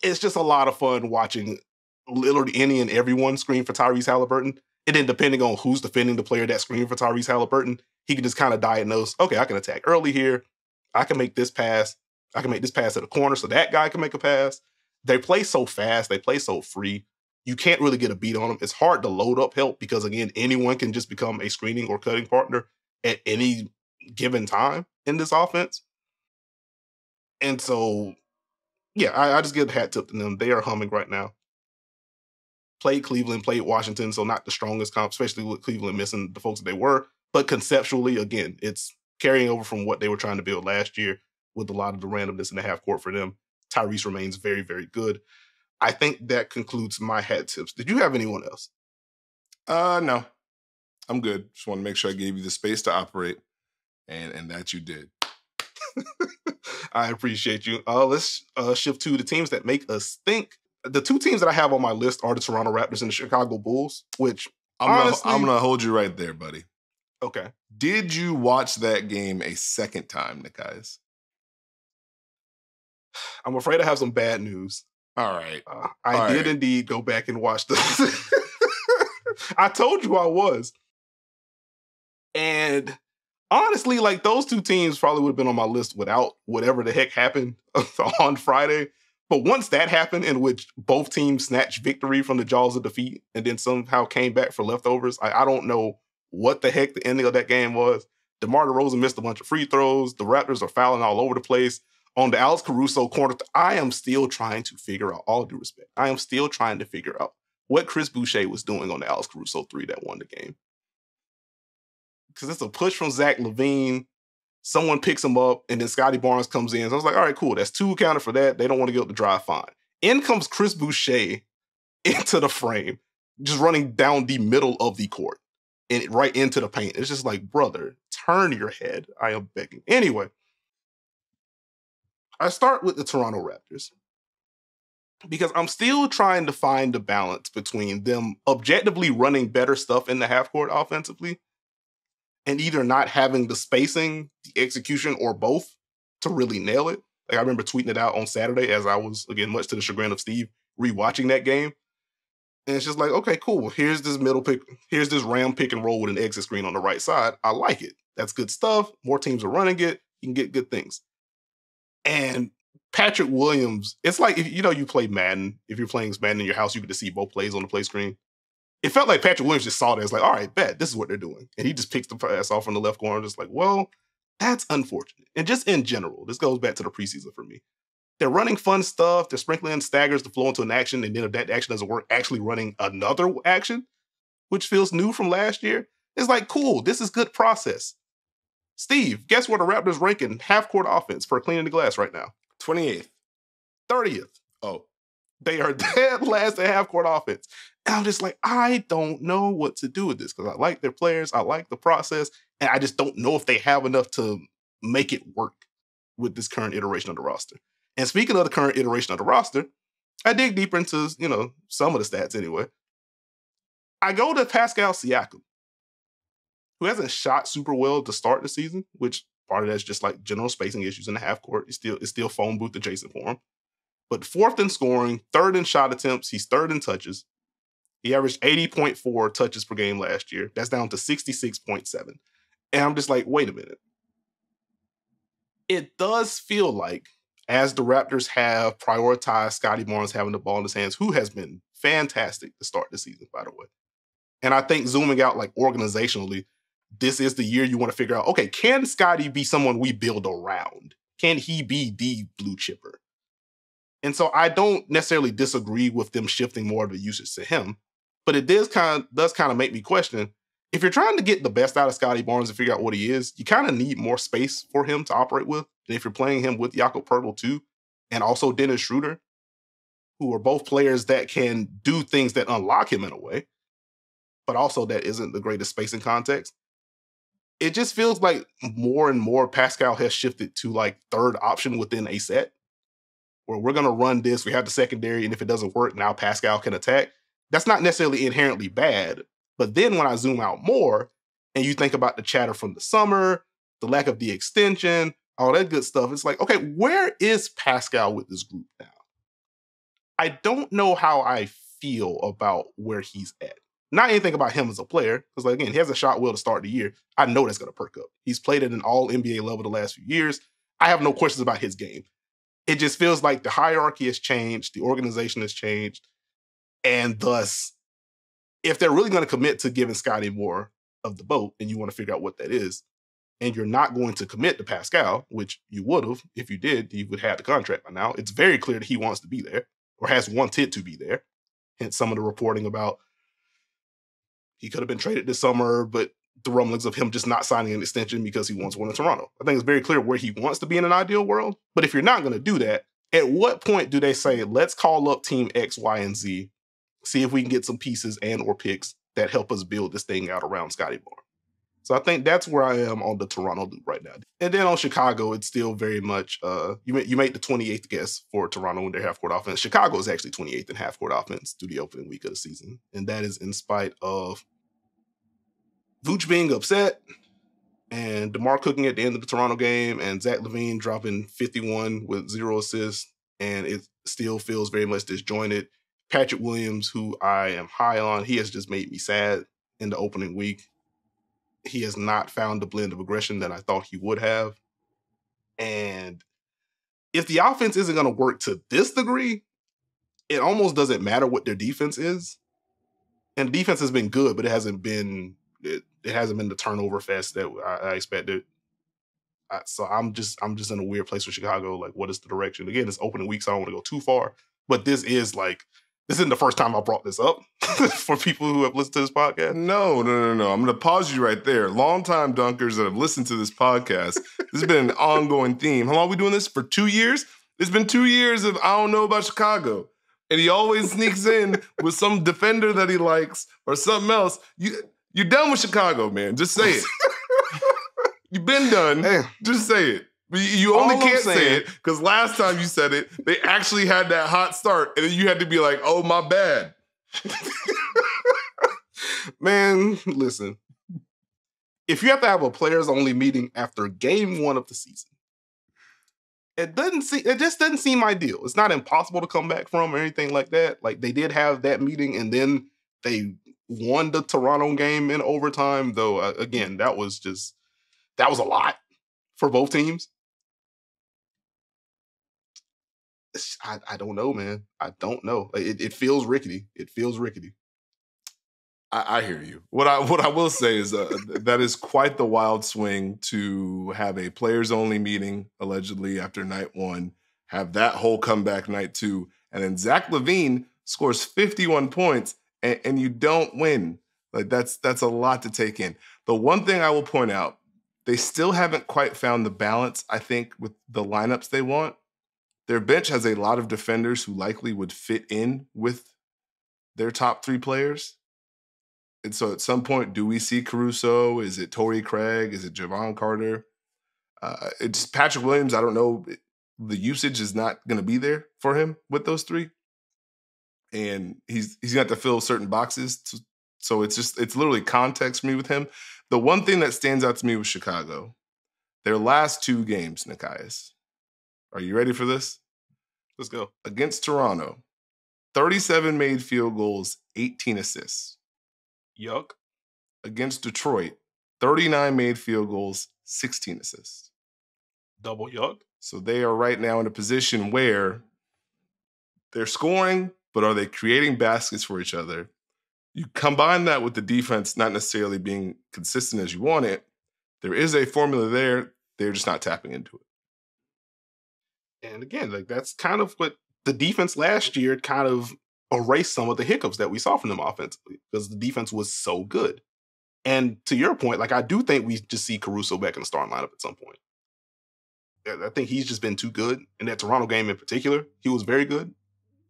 It's just a lot of fun watching literally any and everyone screen for Tyrese Haliburton. And then depending on who's defending the player that screened for Tyrese Haliburton, he can just kind of diagnose, okay, I can attack early here. I can make this pass. I can make this pass at the corner so that guy can make a pass. They play so fast. They play so free. You can't really get a beat on them. It's hard to load up help because, again, anyone can just become a screening or cutting partner at any given time in this offense. And so, yeah, I just give a hat tip to them. They are humming right now. Played Cleveland, played Washington, so not the strongest comp, especially with Cleveland missing the folks that they were. But conceptually, again, it's carrying over from what they were trying to build last year with a lot of the randomness in the half court for them. Tyrese remains very, very good. I think that concludes my hat tips. Did you have anyone else? No, I'm good. Just want to make sure I gave you the space to operate, and that you did. I appreciate you. Let's shift to the teams that make us think. The two teams that I have on my list are the Toronto Raptors and the Chicago Bulls, which honestly, I'm gonna hold you right there, buddy. Okay. Did you watch that game a second time, Nekias? I'm afraid I have some bad news. All right. I did indeed go back and watch this. I told you I was. And honestly, like those two teams probably would have been on my list without whatever the heck happened on Friday. But once that happened, in which both teams snatched victory from the jaws of defeat and then somehow came back for leftovers, I don't know what the heck the ending of that game was. DeMar DeRozan missed a bunch of free throws. The Raptors are fouling all over the place. On the Alex Caruso corner, I am still trying to figure out, all due respect, I am still trying to figure out what Chris Boucher was doing on the Alex Caruso 3 that won the game. Because it's a push from Zach LaVine. Someone picks him up, and then Scotty Barnes comes in. So I was like, all right, cool. That's 2 accounted for that. They don't want to get up the drive, fine. In comes Chris Boucher into the frame, just running down the middle of the court and right into the paint. It's just like, brother, turn your head. I am begging. Anyway, I start with the Toronto Raptors because I'm still trying to find the balance between them objectively running better stuff in the half court offensively and either not having the spacing, the execution, or both to really nail it. Like I remember tweeting it out on Saturday as I was, again, much to the chagrin of Steve, rewatching that game. And it's just like, okay, cool. Here's this middle pick. Here's this ram pick and roll with an exit screen on the right side. I like it. That's good stuff. More teams are running it. You can get good things. And Patrick Williams, it's like, if you play Madden. If you're playing Madden in your house, you get to see both plays on the play screen. It felt like Patrick Williams just saw that. It's like, all right, bet, this is what they're doing. And he just picks the pass off from the left corner. Just like, well, that's unfortunate. And just in general, this goes back to the preseason for me. They're running fun stuff. They're sprinkling in staggers to flow into an action. And then if that action doesn't work, actually running another action, which feels new from last year. It's like, cool, this is good process. Steve, guess where the Raptors rank in half-court offense for cleaning the glass right now? 28th. 30th. Oh. They are dead last in half-court offense. And I'm just like, I don't know what to do with this because I like their players. I like the process. And I just don't know if they have enough to make it work with this current iteration of the roster. And speaking of the current iteration of the roster, I dig deeper into, some of the stats anyway. I go to Pascal Siakam, who hasn't shot super well to start the season, which part of that's just like general spacing issues in the half court. It's still phone booth adjacent for him. But 4th in scoring, 3rd in shot attempts, he's 3rd in touches. He averaged 80.4 touches per game last year. That's down to 66.7. And I'm just like, wait a minute. It does feel like, as the Raptors have prioritized Scotty Barnes having the ball in his hands, who has been fantastic to start the season, by the way. And I think zooming out like organizationally, this is the year you want to figure out, okay, can Scotty be someone we build around? Can he be the blue chipper? And so I don't necessarily disagree with them shifting more of the usage to him, but it does kind of make me question, if you're trying to get the best out of Scotty Barnes and figure out what he is, you kind of need more space for him to operate with. And if you're playing him with Jakob Poeltl too, and also Dennis Schroeder, who are both players that can do things that unlock him in a way, but also that isn't the greatest spacing context, it just feels like more and more Pascal has shifted to like 3rd option within a set, where we're going to run this, we have the secondary, and if it doesn't work, now Pascal can attack. That's not necessarily inherently bad, but then when I zoom out more, and you think about the chatter from the summer, the lack of the extension, all that good stuff, it's like, okay, where is Pascal with this group now? I don't know how I feel about where he's at. Not anything about him as a player, because like, again, he hasn't shot well to start the year. I know that's going to perk up. He's played at an all-NBA level the last few years. I have no questions about his game. It just feels like the hierarchy has changed, the organization has changed, and thus, if they're really going to commit to giving Scotty more of the boat, and you want to figure out what that is, and you're not going to commit to Pascal, which you would have, if you did, you would have the contract by now. It's very clear that he wants to be there, or has wanted to be there. Hence some of the reporting about he could have been traded this summer, but the rumblings of him just not signing an extension because he wants one in Toronto. I think it's very clear where he wants to be in an ideal world. But if you're not going to do that, at what point do they say, let's call up team X, Y, and Z, see if we can get some pieces and or picks that help us build this thing out around Scottie Barnes. So I think that's where I am on the Toronto loop right now. And then on Chicago, it's still very much, you make the 28th guess for Toronto in their half-court offense. Chicago is actually 28th in half-court offense through the opening week of the season. And that is in spite of Vooch being upset and DeMar cooking at the end of the Toronto game and Zach LaVine dropping 51 with 0 assists. And it still feels very much disjointed. Patrick Williams, who I am high on, he has just made me sad in the opening week. He has not found the blend of aggression that I thought he would have. And if the offense isn't going to work to this degree, it almost doesn't matter what their defense is. And the defense has been good, but it hasn't been the turnover fest that I expected. So I'm just in a weird place with Chicago. Like, what is the direction? Again, it's opening week, so I don't want to go too far. But this isn't the first time I brought this up for people who have listened to this podcast. No. I'm going to pause you right there. Longtime dunkers that have listened to this podcast, this has been an ongoing theme. How long are we doing this? For 2 years? It's been 2 years of I don't know about Chicago. And he always sneaks in with some defender that he likes or something else. You're done with Chicago, man. Just say it. You've been done. Damn. Just say it. You only can't say it because last time you said it, they actually had that hot start, and then you had to be like, "Oh, my bad." Man, listen. If you have to have a players-only meeting after game 1 of the season, it just doesn't seem ideal. It's not impossible to come back from or anything like that. Like, they did have that meeting, and then they won the Toronto game in overtime. Though, again, that was a lot for both teams. I don't know, man. I don't know. It feels rickety. It feels rickety. I hear you. What I will say is that is quite the wild swing to have a players-only meeting, allegedly, after night 1, have that whole comeback night 2, and then Zach LaVine scores 51 points, and you don't win. Like, that's a lot to take in. The one thing I will point out, they still haven't quite found the balance, I think, with the lineups they want. Their bench has a lot of defenders who likely would fit in with their top 3 players. And so at some point, do we see Caruso? Is it Torrey Craig? Is it Javon Carter? It's Patrick Williams. I don't know. The usage is not going to be there for him with those 3. And he's got to fill certain boxes. So it's literally context for me with him. The one thing that stands out to me with Chicago, their last 2 games, Nekias. Are you ready for this? Let's go. Against Toronto, 37 made field goals, 18 assists. Yuck. Against Detroit, 39 made field goals, 16 assists. Double yuck. So they are right now in a position where they're scoring, but are they creating baskets for each other? You combine that with the defense not necessarily being consistent as you want it. There is a formula there. They're just not tapping into it. And again, like, that's kind of what the defense last year kind of erased some of the hiccups that we saw from them offensively because the defense was so good. And to your point, like, I do think we just see Caruso back in the starting lineup at some point. I think he's just been too good. In that Toronto game in particular, he was very good.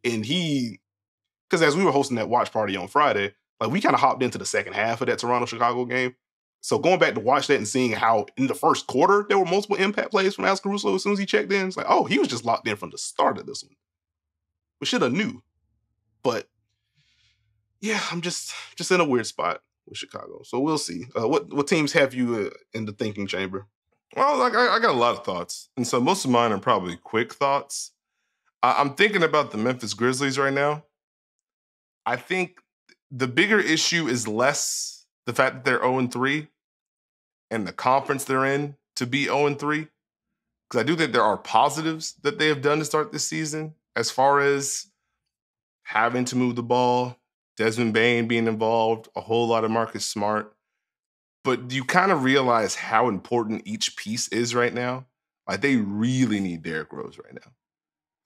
And because as we were hosting that watch party on Friday, like, we kind of hopped into the second half of that Toronto-Chicago game. So going back to watch that and seeing how in the first quarter there were multiple impact plays from Alex Caruso as soon as he checked in, it's like, oh, he was just locked in from the start of this one. We should have knew. But yeah, I'm just in a weird spot with Chicago. So we'll see. What teams have you in the thinking chamber? Well, like, I got a lot of thoughts. And so most of mine are probably quick thoughts. I'm thinking about the Memphis Grizzlies right now. I think the bigger issue is less the fact that they're 0-3 and the conference they're in to be 0-3. Because I do think there are positives that they have done to start this season as far as having to move the ball, Desmond Bane being involved, a whole lot of Marcus Smart. But you kind of realize how important each piece is right now. Like, they really need Derrick Rose right now.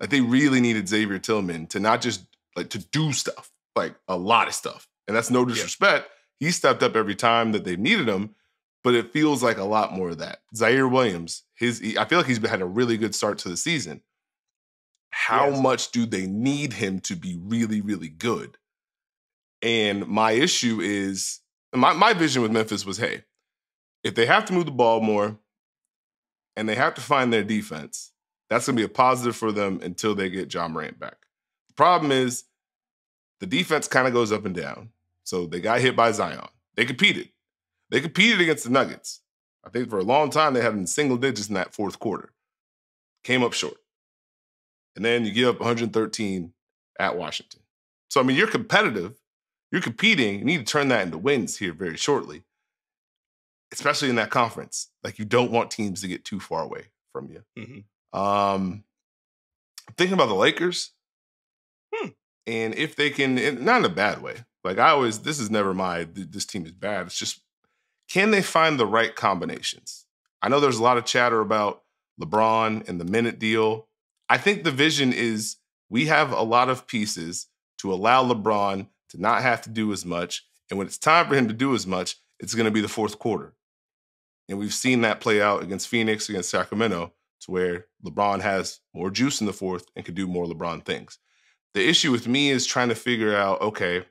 Like, they really needed Xavier Tillman to not just, like, to do stuff, like a lot of stuff. And that's no disrespect. Yeah. He stepped up every time that they've needed him, but it feels like a lot more of that. Zaire Williams, I feel like he's had a really good start to the season. How much do they need him to be really, really good? And my issue is, my vision with Memphis was, hey, if they have to move the ball more and they have to find their defense, that's going to be a positive for them until they get Ja Morant back. The problem is the defense kind of goes up and down. So they got hit by Zion. They competed. They competed against the Nuggets. I think for a long time they had in single digits in that fourth quarter. Came up short. And then you give up 113 at Washington. So, I mean, you're competitive. You're competing. You need to turn that into wins here very shortly, especially in that conference. Like, you don't want teams to get too far away from you. Mm-hmm. Thinking about the Lakers, and if they can, not in a bad way. Like, this is never this team is bad. It's just, can they find the right combinations? I know there's a lot of chatter about LeBron and the minute deal. I think the vision is we have a lot of pieces to allow LeBron to not have to do as much. And when it's time for him to do as much, it's going to be the fourth quarter. And we've seen that play out against Phoenix, against Sacramento, to where LeBron has more juice in the fourth and can do more LeBron things. The issue with me is trying to figure out, okay,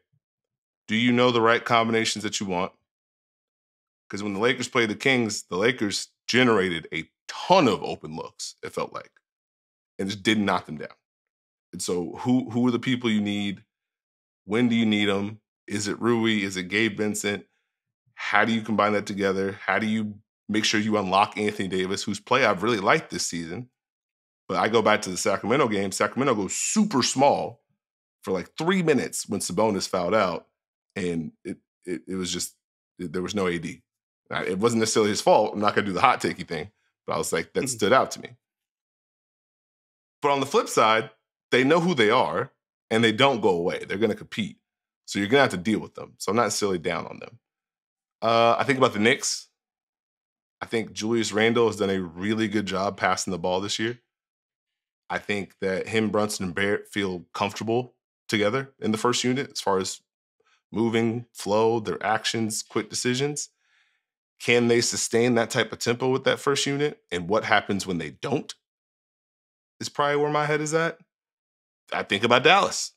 do you know the right combinations that you want? Because when the Lakers played the Kings, the Lakers generated a ton of open looks, it felt like, and just didn't knock them down. And so who are the people you need? When do you need them? Is it Rui? Is it Gabe Vincent? How do you combine that together? How do you make sure you unlock Anthony Davis, whose play I've really liked this season? But I go back to the Sacramento game. Sacramento goes super small for like 3 minutes when Sabonis fouled out, and it was just, there was no AD. It wasn't necessarily his fault. I'm not going to do the hot takey thing, but I was like, that stood out to me. But on the flip side, they know who they are, and they don't go away. They're going to compete. So you're going to have to deal with them. So I'm not necessarily down on them. I think about the Knicks. I think Julius Randle has done a really good job passing the ball this year. I think that him, Brunson, and Barrett feel comfortable together in the first unit as far as moving, flow, their actions, quick decisions. Can they sustain that type of tempo with that first unit? And what happens when they don't is probably where my head is at. I think about Dallas.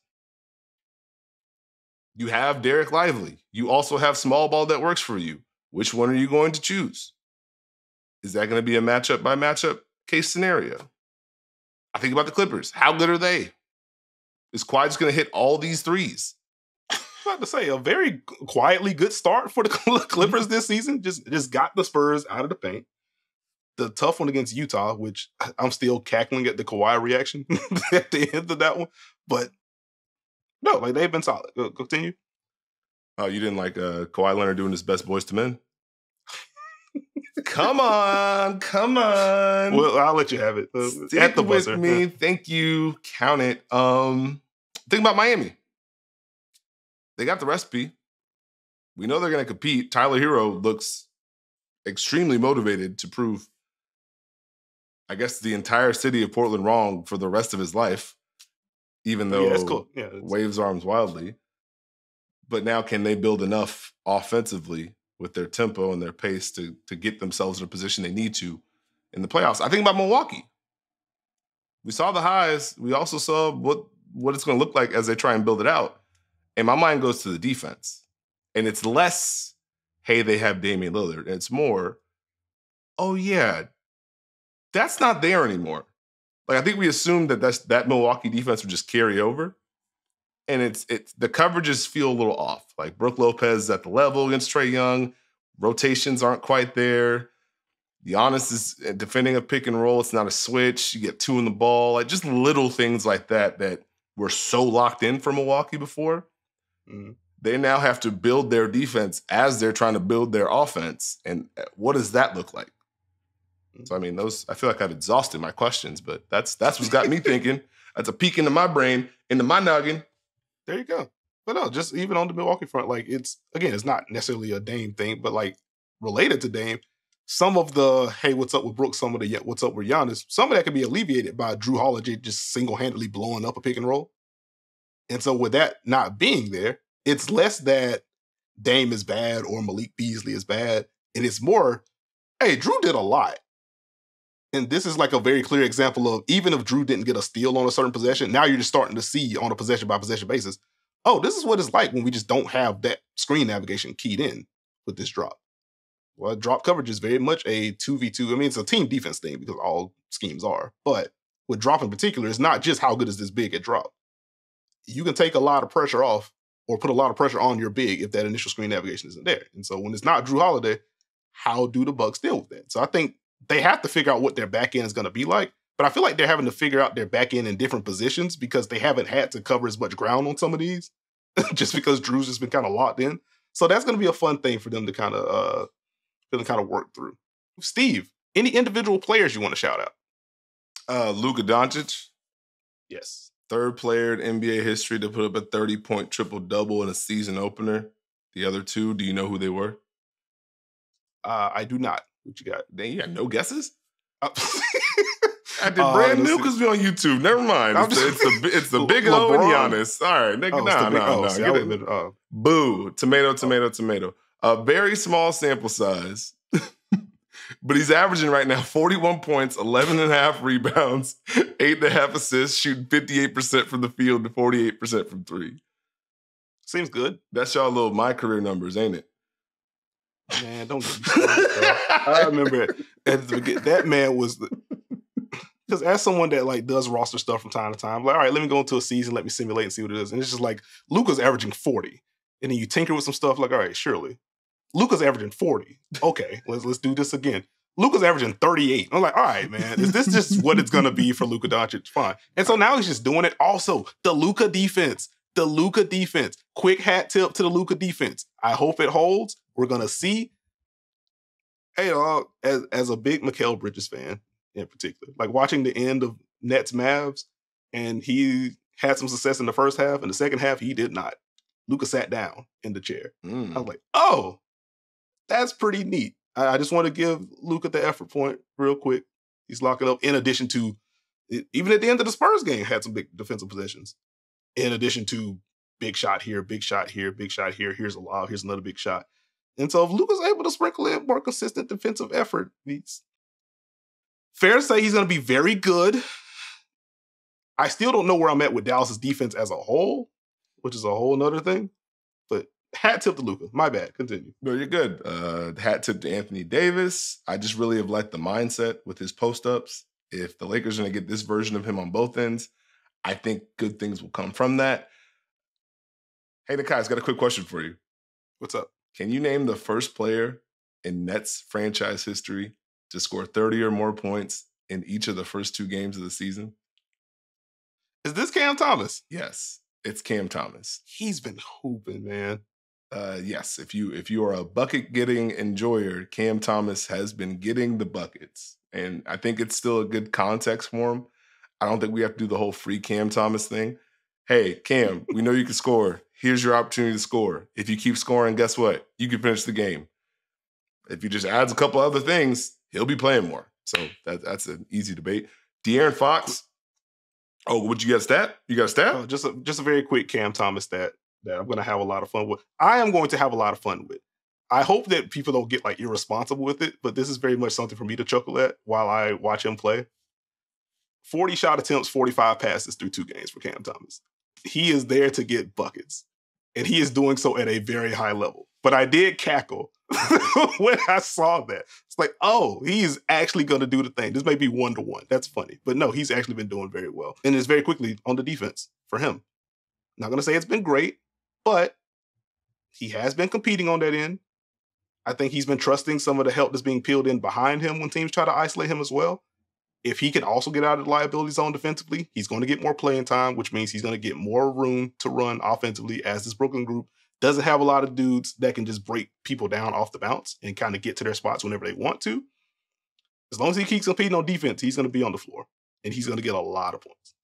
You have Derek Lively. You also have small ball that works for you. Which one are you going to choose? Is that going to be a matchup by matchup case scenario? I think about the Clippers. How good are they? Is Kawhi just going to hit all these threes? I was about to say, a very quietly good start for the Clippers this season. Just got the Spurs out of the paint. The tough one against Utah, which I'm still cackling at the Kawhi reaction at the end of that one. But no, like, they've been solid. Continue. Oh, you didn't like Kawhi Leonard doing his best boys to men? Come on. Well, I'll let you have it. Stick with me. Thank you. Count it. Think about Miami. They got the recipe. We know they're going to compete. Tyler Hero looks extremely motivated to prove, I guess, the entire city of Portland wrong for the rest of his life, even though that's cool. waves arms wildly. But now, can they build enough offensively with their tempo and their pace to get themselves in a position they need to in the playoffs? I think about Milwaukee. We saw the highs. We also saw what it's going to look like as they try and build it out. And my mind goes to the defense. And it's less, hey, they have Damian Lillard. And it's more, oh, yeah, that's not there anymore. Like, I think we assumed that Milwaukee defense would just carry over. And it's the coverages feel a little off. Like, Brook Lopez is at the level against Trae Young. Rotations aren't quite there. Giannis is defending a pick and roll. It's not a switch. You get two in the ball. Like, just little things like that were so locked in for Milwaukee before. Mm-hmm. They now have to build their defense as they're trying to build their offense. And what does that look like? So, I mean, I feel like I've exhausted my questions, but that's what's got me thinking. That's a peek into my brain, into my noggin. There you go. But no, just even on the Milwaukee front, like, it's not necessarily a Dame thing, but like, related to Dame, some of the, hey, what's up with Brooks, some of the, what's up with Giannis, some of that can be alleviated by Drew Holiday just single-handedly blowing up a pick and roll. And so with that not being there, it's less that Dame is bad or Malik Beasley is bad, and it's more, hey, Drew did a lot. And this is like a very clear example of, even if Drew didn't get a steal on a certain possession, now you're just starting to see on a possession-by-possession basis, oh, this is what it's like when we just don't have that screen navigation keyed in with this drop. Well, drop coverage is very much a 2v2. I mean, it's a team defense thing because all schemes are. But with drop in particular, it's not just how good is this big at drop. You can take a lot of pressure off or put a lot of pressure on your big if that initial screen navigation isn't there. And so when it's not Drew Holiday, how do the Bucks deal with that? So I think they have to figure out what their back end is going to be like. But I feel like they're having to figure out their back end in different positions because they haven't had to cover as much ground on some of these just because Drew's just been kind of locked in. So that's going to be a fun thing for them to kind of work through. Steve, any individual players you want to shout out? Luka Doncic. Yes. Third player in NBA history to put up a 30-point triple-double in a season opener. The other two, do you know who they were? I do not. What you got? Dang, you got no guesses? I did brand new because we're on YouTube. Never mind. It's the big O and Giannis. All right, nigga, no. Boo. Tomato. A very small sample size. But he's averaging right now 41 points, 11.5 rebounds, 8.5 assists, shooting 58% from the field to 48% from three. Seems good. That's y'all little my career numbers, ain't it? Man, don't get me started. I remember that man was because as someone that like does roster stuff from time to time, like, all right, let me go into a season, let me simulate and see what it is. And it's just like Luka's averaging 40. And then you tinker with some stuff like, all right, surely. Luka's averaging 40. Okay, let's do this again. Luka's averaging 38. I'm like, all right, man, is this just what it's gonna be for Luka Doncic? Fine. And so now he's just doing it. Also, the Luka defense. Quick hat tip to the Luka defense. I hope it holds. We're gonna see. Hey, as a big Mikal Bridges fan in particular, like watching the end of Nets Mavs, and he had some success in the first half. In the second half, he did not. Luka sat down in the chair. I was like, oh, that's pretty neat. I just want to give Luka the effort point real quick. He's locking up in addition to, even at the end of the Spurs game, had some big defensive possessions. In addition to big shot here, big shot here, big shot here. Here's a lob. Here's another big shot. And so if Luka's able to sprinkle in more consistent defensive effort, it's fair to say he's going to be very good. I still don't know where I'm at with Dallas's defense as a whole, which is a whole nother thing. But hat tip to Luka. My bad. Continue. No, you're good. Hat tip to Anthony Davis. I just really have liked the mindset with his post-ups. If the Lakers are going to get this version of him on both ends, I think good things will come from that. Hey, Nekias, got a quick question for you. What's up? Can you name the first player in Nets franchise history to score 30 or more points in each of the first two games of the season? Is this Cam Thomas? Yes, it's Cam Thomas. He's been hooping, man. Yes, if you are a bucket-getting enjoyer, Cam Thomas has been getting the buckets. And I think it's still a good context for him. I don't think we have to do the whole free Cam Thomas thing. Hey, Cam, we know you can score. Here's your opportunity to score. If you keep scoring, guess what? You can finish the game. If he just adds a couple other things, he'll be playing more. So that's an easy debate. De'Aaron Fox. Oh, would you get a stat? You got a stat? Oh, just a very quick Cam Thomas stat that I'm going to have a lot of fun with. I am going to have a lot of fun with. I hope that people don't get like irresponsible with it, but this is very much something for me to chuckle at while I watch him play. 40 shot attempts, 45 passes through 2 games for Cam Thomas. He is there to get buckets, and he is doing so at a very high level. But I did cackle when I saw that. It's like, oh, he's actually going to do the thing. This may be 1-to-1. That's funny. But no, he's actually been doing very well. And it's very quickly on the defense for him. Not going to say it's been great, but he has been competing on that end. I think he's been trusting some of the help that's being peeled in behind him when teams try to isolate him as well. If he can also get out of the liability zone defensively, he's going to get more playing time, which means he's going to get more room to run offensively, as this Brooklyn group doesn't have a lot of dudes that can just break people down off the bounce and kind of get to their spots whenever they want to. As long as he keeps competing on defense, he's going to be on the floor, and he's going to get a lot of points.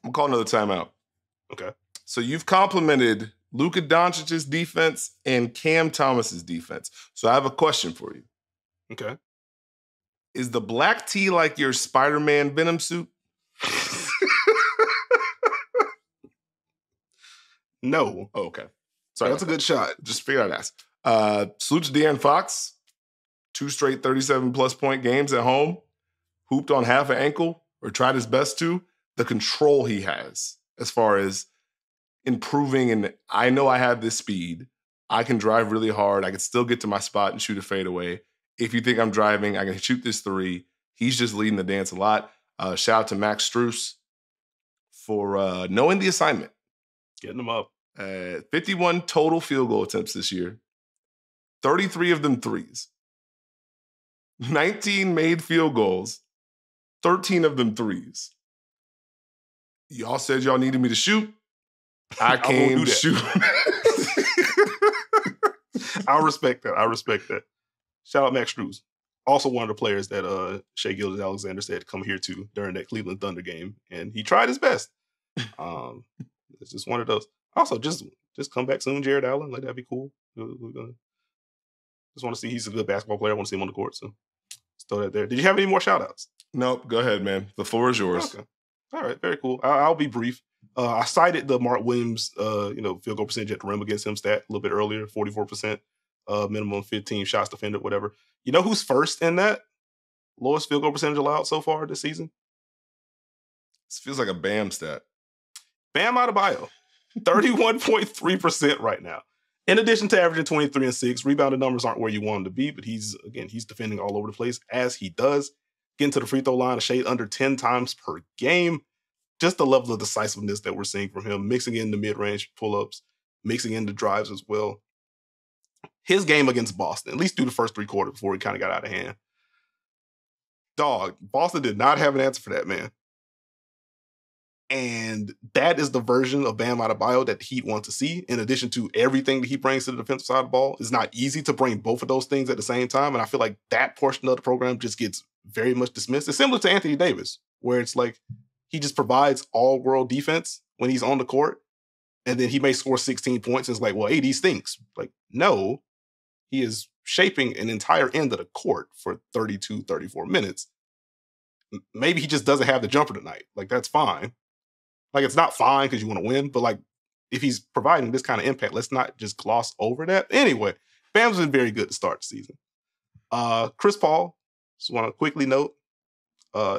I'm calling another timeout. Okay. So you've complimented Luka Doncic's defense and Cam Thomas's defense. So I have a question for you. Okay. Is the black tea like your Spider-Man Venom suit? No. Oh, okay. Sorry. That's a good shot. Just figured I'd ask. Salute to De'Aaron Fox. 2 straight 37-plus point games at home. Hooped on half an ankle, or tried his best to. The control he has as far as improving, and I know I have this speed. I can drive really hard. I can still get to my spot and shoot a fadeaway. If you think I'm driving, I can shoot this three. He's just leading the dance a lot. Shout out to Max Strus for knowing the assignment. Getting them up. 51 total field goal attempts this year. 33 of them threes. 19 made field goals. 13 of them threes. Y'all said y'all needed me to shoot. I came to shoot. I respect that. Shout out Max Strus. Also one of the players that Shai Gilgeous-Alexander said to come here to during that Cleveland Thunder game. And he tried his best. It's just one of those. Also, just come back soon, Jared Allen. Like, that'd be cool. Just want to see he's a good basketball player. I want to see him on the court. So let's throw that there. Did you have any more shout outs? Nope. Go ahead, man. The floor is yours. Okay. All right. Very cool. I'll be brief. I cited the Mark Williams, field goal percentage at the rim against him stat a little bit earlier, 44%, minimum 15 shots defended, whatever. You know who's first in that? Lowest field goal percentage allowed so far this season? This feels like a Bam stat. Bam Adebayo, 31.3% right now. In addition to averaging 23 and 6, rebounded numbers aren't where you want him to be, but he's defending all over the place as he does. Getting to the free throw line, a shade under 10 times per game. Just the level of decisiveness that we're seeing from him, mixing in the mid-range pull-ups, mixing in the drives as well. His game against Boston, at least through the first three quarters before he kind of got out of hand. Dog, Boston did not have an answer for that, man. And that is the version of Bam Adebayo that the Heat want to see, in addition to everything that he brings to the defensive side of the ball. It's not easy to bring both of those things at the same time, and I feel like that portion of the program just gets very much dismissed. It's similar to Anthony Davis, where it's like he just provides all-world defense when he's on the court, and then he may score 16 points, and it's like, well, AD stinks. Like, no, he is shaping an entire end of the court for 32, 34 minutes. Maybe he just doesn't have the jumper tonight. Like, that's fine. Like, it's not fine because you want to win, but like, if he's providing this kind of impact, let's not just gloss over that. Anyway, Bam's been very good to start the season. Chris Paul, just want to quickly note,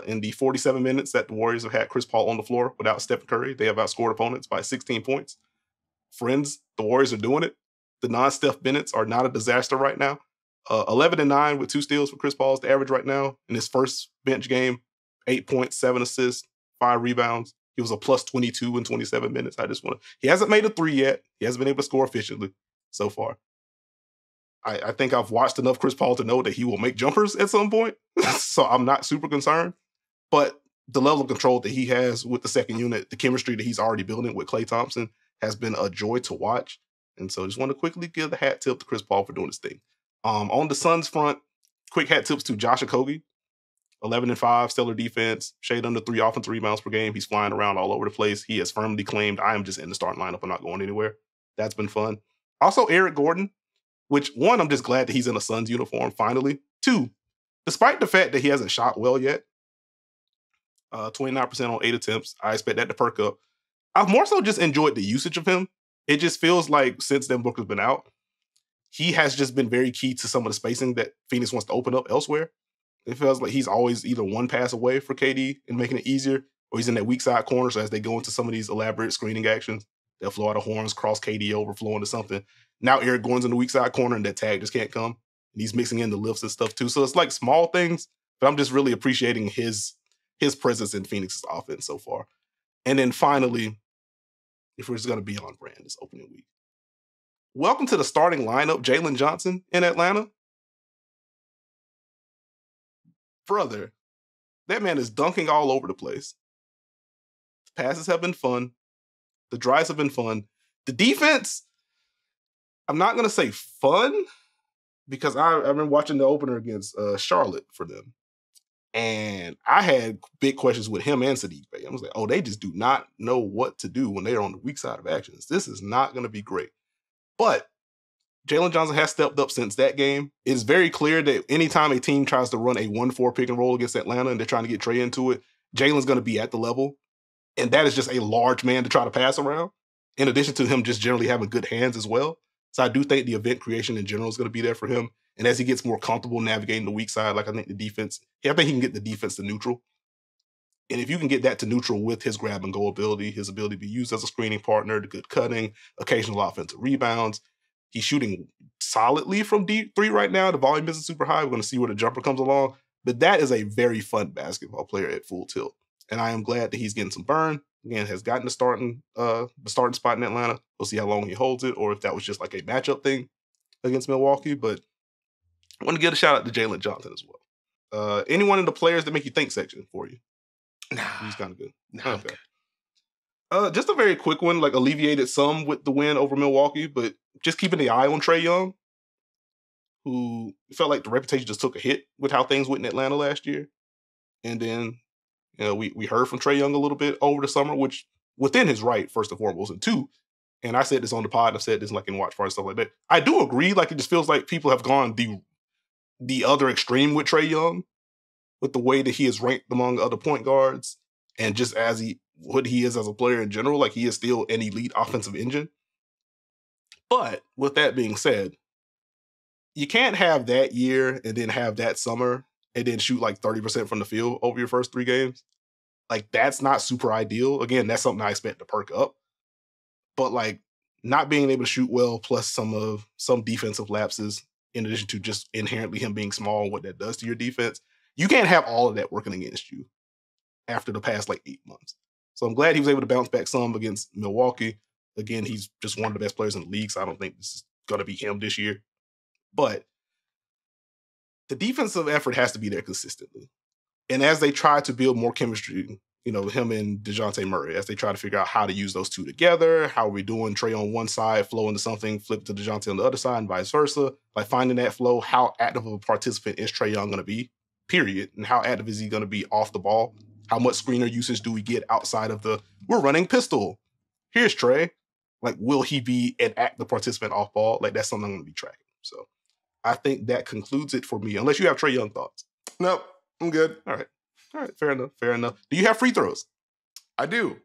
in the 47 minutes that the Warriors have had Chris Paul on the floor without Stephen Curry, they have outscored opponents by 16 points. Friends, the Warriors are doing it. The non-Steph Bennett's are not a disaster right now. 11-9 with 2 steals for Chris Paul's the average right now. In his first bench game, 8 points, 7 assists, 5 rebounds. He was a plus 22 in 27 minutes. He hasn't made a 3 yet. He hasn't been able to score efficiently so far. I think I've watched enough Chris Paul to know that he will make jumpers at some point. So I'm not super concerned. But the level of control that he has with the second unit, the chemistry that he's already building with Klay Thompson has been a joy to watch. And so I just want to quickly give the hat tip to Chris Paul for doing his thing. On the Suns front, quick hat tips to Josh Okogie. 11-5, stellar defense, shade under 3 offensive rebounds per game. He's flying around all over the place. He has firmly claimed, I am just in the starting lineup. I'm not going anywhere. That's been fun. Also, Eric Gordon, which, 1, I'm just glad that he's in a Suns uniform, finally. 2, despite the fact that he hasn't shot well yet, 29% on 8 attempts, I expect that to perk up. I've more so just enjoyed the usage of him. It just feels like since Devin Booker's been out, he has just been very key to some of the spacing that Phoenix wants to open up elsewhere. It feels like he's always either one pass away for KD and making it easier, or he's in that weak side corner. So as they go into some of these elaborate screening actions, they'll flow out of horns, cross KD over, flow into something. Now Eric Gordon's in the weak side corner and that tag just can't come. And he's mixing in the lifts and stuff too. So it's like small things, but I'm just really appreciating his presence in Phoenix's offense so far. And then finally, if we're just going to be on brand this opening week, welcome to the starting lineup, Jalen Johnson in Atlanta. Brother, that man is dunking all over the place. The passes have been fun. The drives have been fun. The defense, I'm not going to say fun, because I've been watching the opener against Charlotte for them. And I had big questions with him and Sadiq Bey. I was like, oh, they just do not know what to do when they're on the weak side of actions. This is not going to be great. But Jalen Johnson has stepped up since that game. It's very clear that anytime a team tries to run a 1-4 pick and roll against Atlanta and they're trying to get Trae into it, Jalen's going to be at the level. And that is just a large man to try to pass around, in addition to him just generally having good hands as well. So I do think the event creation in general is going to be there for him. And as he gets more comfortable navigating the weak side, like I think he can get the defense to neutral. And if you can get that to neutral with his grab and go ability, his ability to be used as a screening partner, the good cutting, occasional offensive rebounds, he's shooting solidly from deep three right now. The volume isn't super high. We're going to see where the jumper comes along. But that is a very fun basketball player at full tilt. And I am glad that he's getting some burn. Again, has gotten the starting spot in Atlanta. We'll see how long he holds it or if that was just like a matchup thing against Milwaukee. But I want to give a shout out to Jalen Johnson as well. Anyone in the players that make you think section for you? Nah. He's kind of good. Nah, okay. Just a very quick one, like alleviated some with the win over Milwaukee, but just keeping the eye on Trae Young, who felt like the reputation just took a hit with how things went in Atlanta last year. And then, we heard from Trae Young a little bit over the summer, which within his right, first and foremost, and two, and I said this on the pod, and I've said this like in watch party stuff like that. I do agree, like it just feels like people have gone the other extreme with Trae Young, with the way that he is ranked among other point guards, and just as what he is as a player in general, like he is still an elite offensive engine. But with that being said, you can't have that year and then have that summer and then shoot like 30% from the field over your first 3 games. Like that's not super ideal. Again, that's something I expect to perk up. But like not being able to shoot well plus some defensive lapses in addition to just inherently him being small and what that does to your defense, you can't have all of that working against you after the past like 8 months. So I'm glad he was able to bounce back some against Milwaukee. Again, he's just one of the best players in the league, so I don't think this is going to be him this year. But the defensive effort has to be there consistently. And as they try to build more chemistry, him and DeJounte Murray, as they try to figure out how to use those two together, how are we doing Trae on one side, flow into something, flip to DeJounte on the other side, and vice versa. Like finding that flow, how active of a participant is Trae Young going to be, period, and how active is he going to be off the ball? How much screener usage do we get outside of we're running pistol? Here's Trae. Like, will he be an active participant off ball? Like, that's something I'm going to be tracking. So I think that concludes it for me, unless you have Trae Young thoughts. Nope, I'm good. All right, fair enough. Do you have free throws? I do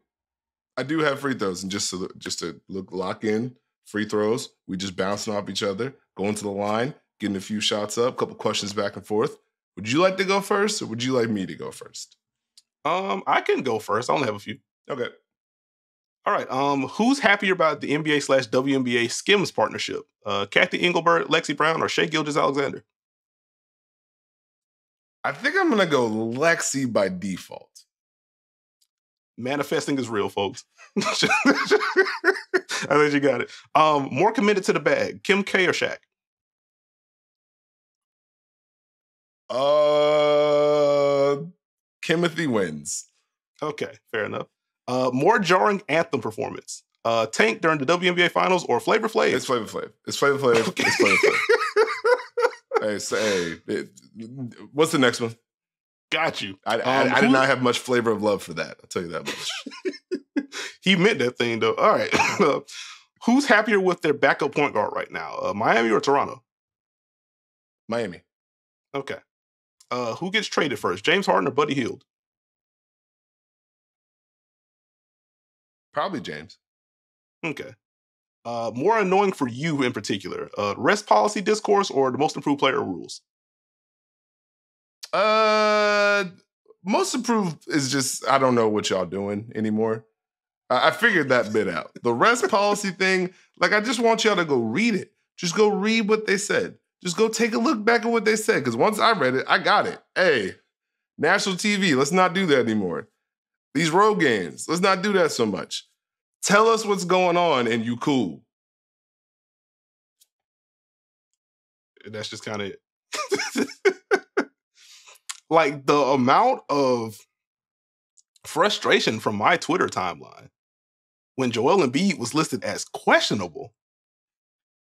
have free throws, and just to lock in free throws, we just bouncing off each other, going to the line, getting a few shots up, a couple questions back and forth. Would you like to go first, or would you like me to go first? I can go first. I only have a few. Okay. All right. Who's happier about the NBA/WNBA Skims partnership? Kathy Engelbert, Lexi Brown, or Shai Gilgeous-Alexander? I think I'm going to go Lexi by default. Manifesting is real, folks. I think you got it. More committed to the bag, Kim K or Shaq? Timothy wins. Okay, fair enough. More jarring anthem performance. Tank during the WNBA Finals or Flavor Flav? It's Flavor Flav. Okay. It's Flavor Flav. What's the next one? Got you. I did not have much flavor of love for that. I'll tell you that much. He meant that thing, though. All right. Who's happier with their backup point guard right now? Miami or Toronto? Miami. Okay. Who gets traded first, James Harden or Buddy Hield? Probably James. Okay. More annoying for you in particular, rest policy discourse or the most improved player rules? Most improved is just, I don't know what y'all doing anymore. I figured that bit out. The rest policy thing, like I just want y'all to go read it. Just go read what they said. Just go take a look back at what they said. Because once I read it, I got it. Hey, national TV, let's not do that anymore. These road games, let's not do that so much. Tell us what's going on and you cool. That's just kind of it. Like the amount of frustration from my Twitter timeline when Joel Embiid was listed as questionable.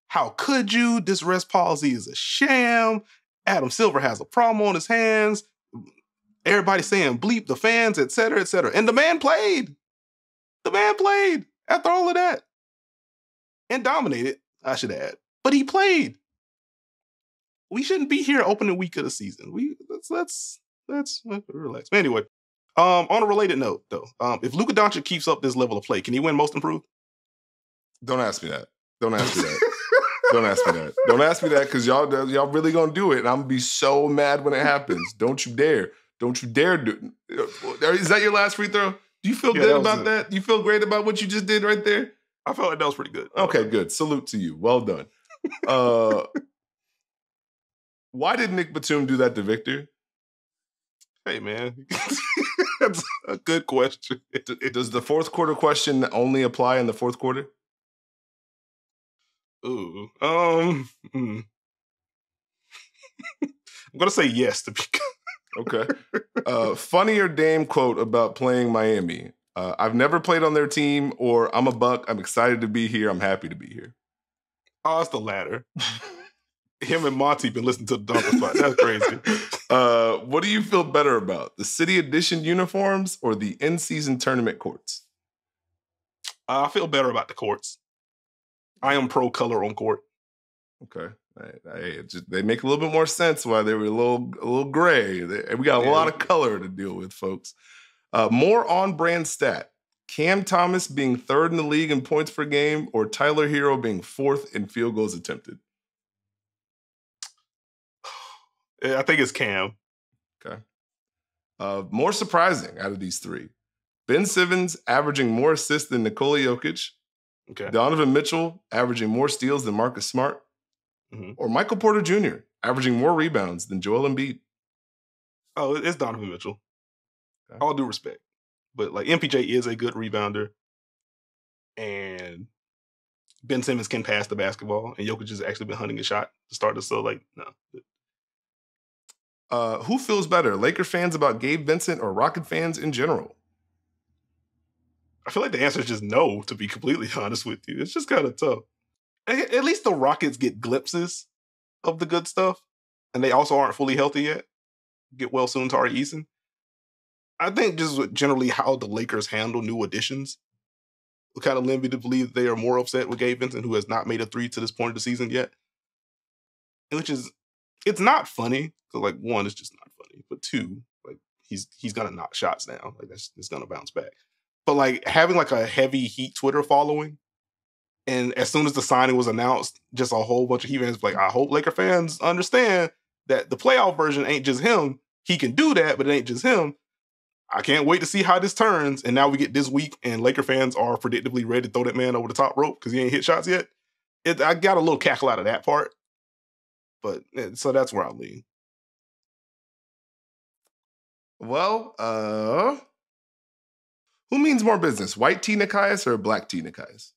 How could you? This rest policy is a sham. Adam Silver has a problem on his hands. Everybody saying bleep the fans, et cetera, et cetera. And the man played. The man played after all of that. And dominated, I should add. But he played. We shouldn't be here opening week of the season. Let's relax. Anyway, on a related note, though, if Luka Doncic keeps up this level of play, can he win most improved? Don't ask me that. Don't ask me that. Don't ask me that. Don't ask me that because y'all really gonna do it, and I'm gonna be so mad when it happens. Don't you dare. Don't you dare do it. Is that your last free throw? Do you feel good about that? Do you feel great about what you just did right there? I felt like that was pretty good. Okay, good. Salute to you. Well done. Why did Nick Batum do that to Victor? Hey, man. That's a good question. Does the fourth quarter question only apply in the fourth quarter? Ooh. I'm going to say yes to be Okay. Funnier Dame quote about playing Miami. I've never played on their team, or I'm a Buck. I'm excited to be here. I'm happy to be here. Oh, it's the latter. Him and Monty been listening to the Duncan Spot. That's crazy. What do you feel better about? The City Edition uniforms or the in-season tournament courts? I feel better about the courts. I am pro color on court. Okay. They make a little bit more sense why they were a little gray. We got a lot of color to deal with, folks. More on-brand stat. Cam Thomas being third in the league in points per game or Tyler Hero being fourth in field goals attempted? I think it's Cam. Okay. More surprising out of these three. Ben Simmons averaging more assists than Nikola Jokic. Okay. Donovan Mitchell averaging more steals than Marcus Smart. Mm-hmm. Or Michael Porter Jr. averaging more rebounds than Joel Embiid. Oh, it's Donovan Mitchell. Okay. All due respect. But like MPJ is a good rebounder. And Ben Simmons can pass the basketball. And Jokic has actually been hunting a shot to start this. So like, no. Who feels better, Laker fans about Gabe Vincent or Rocket fans in general? I feel like the answer is just no, to be completely honest with you. It's just kind of tough. At least the Rockets get glimpses of the good stuff, and they also aren't fully healthy yet. Get well soon, Tari Eason. I think just generally how the Lakers handle new additions will kind of lead me to believe they are more upset with Gabe Vincent, who has not made a three to this point of the season yet. Which is, it's not funny. Because like one, it's just not funny. But two, like he's gonna knock shots down. Like it's gonna bounce back. But like having like a heavy Heat Twitter following, and as soon as the signing was announced, just a whole bunch of Heat fans like, I hope Laker fans understand that the playoff version ain't just him. He can do that, but it ain't just him. I can't wait to see how this turns. And now we get this week, and Laker fans are predictably ready to throw that man over the top rope because he ain't hit shots yet. I got a little cackle out of that part. But so that's where I lean. Well, who means more business? White T. Nekias or black T. Nekias?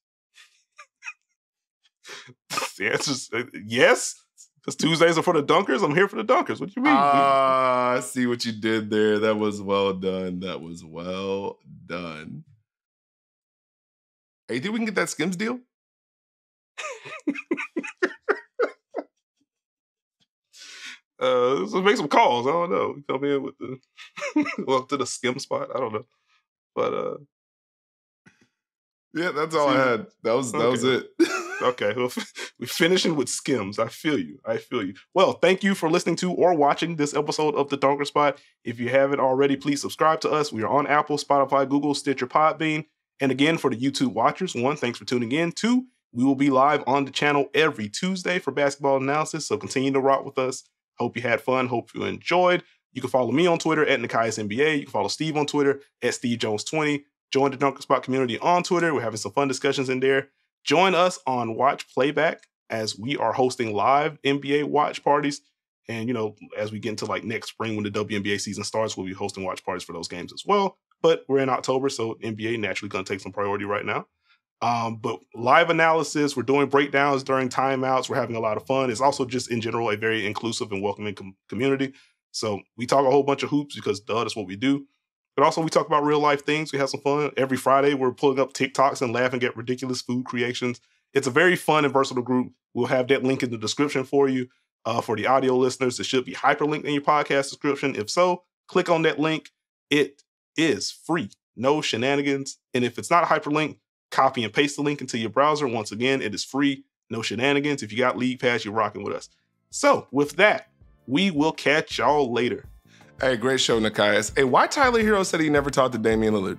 The answer's yes. Because Tuesdays are for the dunkers. I'm here for the dunkers. What do you mean? I see what you did there. That was well done. Hey, you think we can get that Skims deal? Let's make some calls. I don't know. Come in with the well to the skim spot. I don't know, but yeah, that's all I had. That was it. Okay, well, we're finishing with Skims. I feel you. Well, thank you for listening to or watching this episode of The Dunker Spot. If you haven't already, please subscribe to us. We are on Apple, Spotify, Google, Stitcher, Podbean. And again, for the YouTube watchers, one, thanks for tuning in. Two, we will be live on the channel every Tuesday for basketball analysis, so continue to rock with us. Hope you had fun. Hope you enjoyed. You can follow me on Twitter at Nekias NBA. You can follow Steve on Twitter at SteveJones20. Join the Dunker Spot community on Twitter. We're having some fun discussions in there. Join us on Watch Playback as we are hosting live NBA watch parties. And, as we get into like next spring when the WNBA season starts, we'll be hosting watch parties for those games as well. But we're in October, so NBA naturally going to take some priority right now. But live analysis, we're doing breakdowns during timeouts. We're having a lot of fun. It's also just in general a very inclusive and welcoming community. So we talk a whole bunch of hoops because that's what we do. But also we talk about real life things. We have some fun. Every Friday we're pulling up TikToks and laughing at ridiculous food creations. It's a very fun and versatile group. We'll have that link in the description for you. For the audio listeners, it should be hyperlinked in your podcast description. If so, click on that link. It is free. No shenanigans. And if it's not a hyperlink, copy and paste the link into your browser. Once again, it is free. No shenanigans. If you got League Pass, you're rocking with us. So with that, we will catch y'all later. Hey, great show, Nekias. Hey, why Tyler Hero said he never talked to Damian Lillard?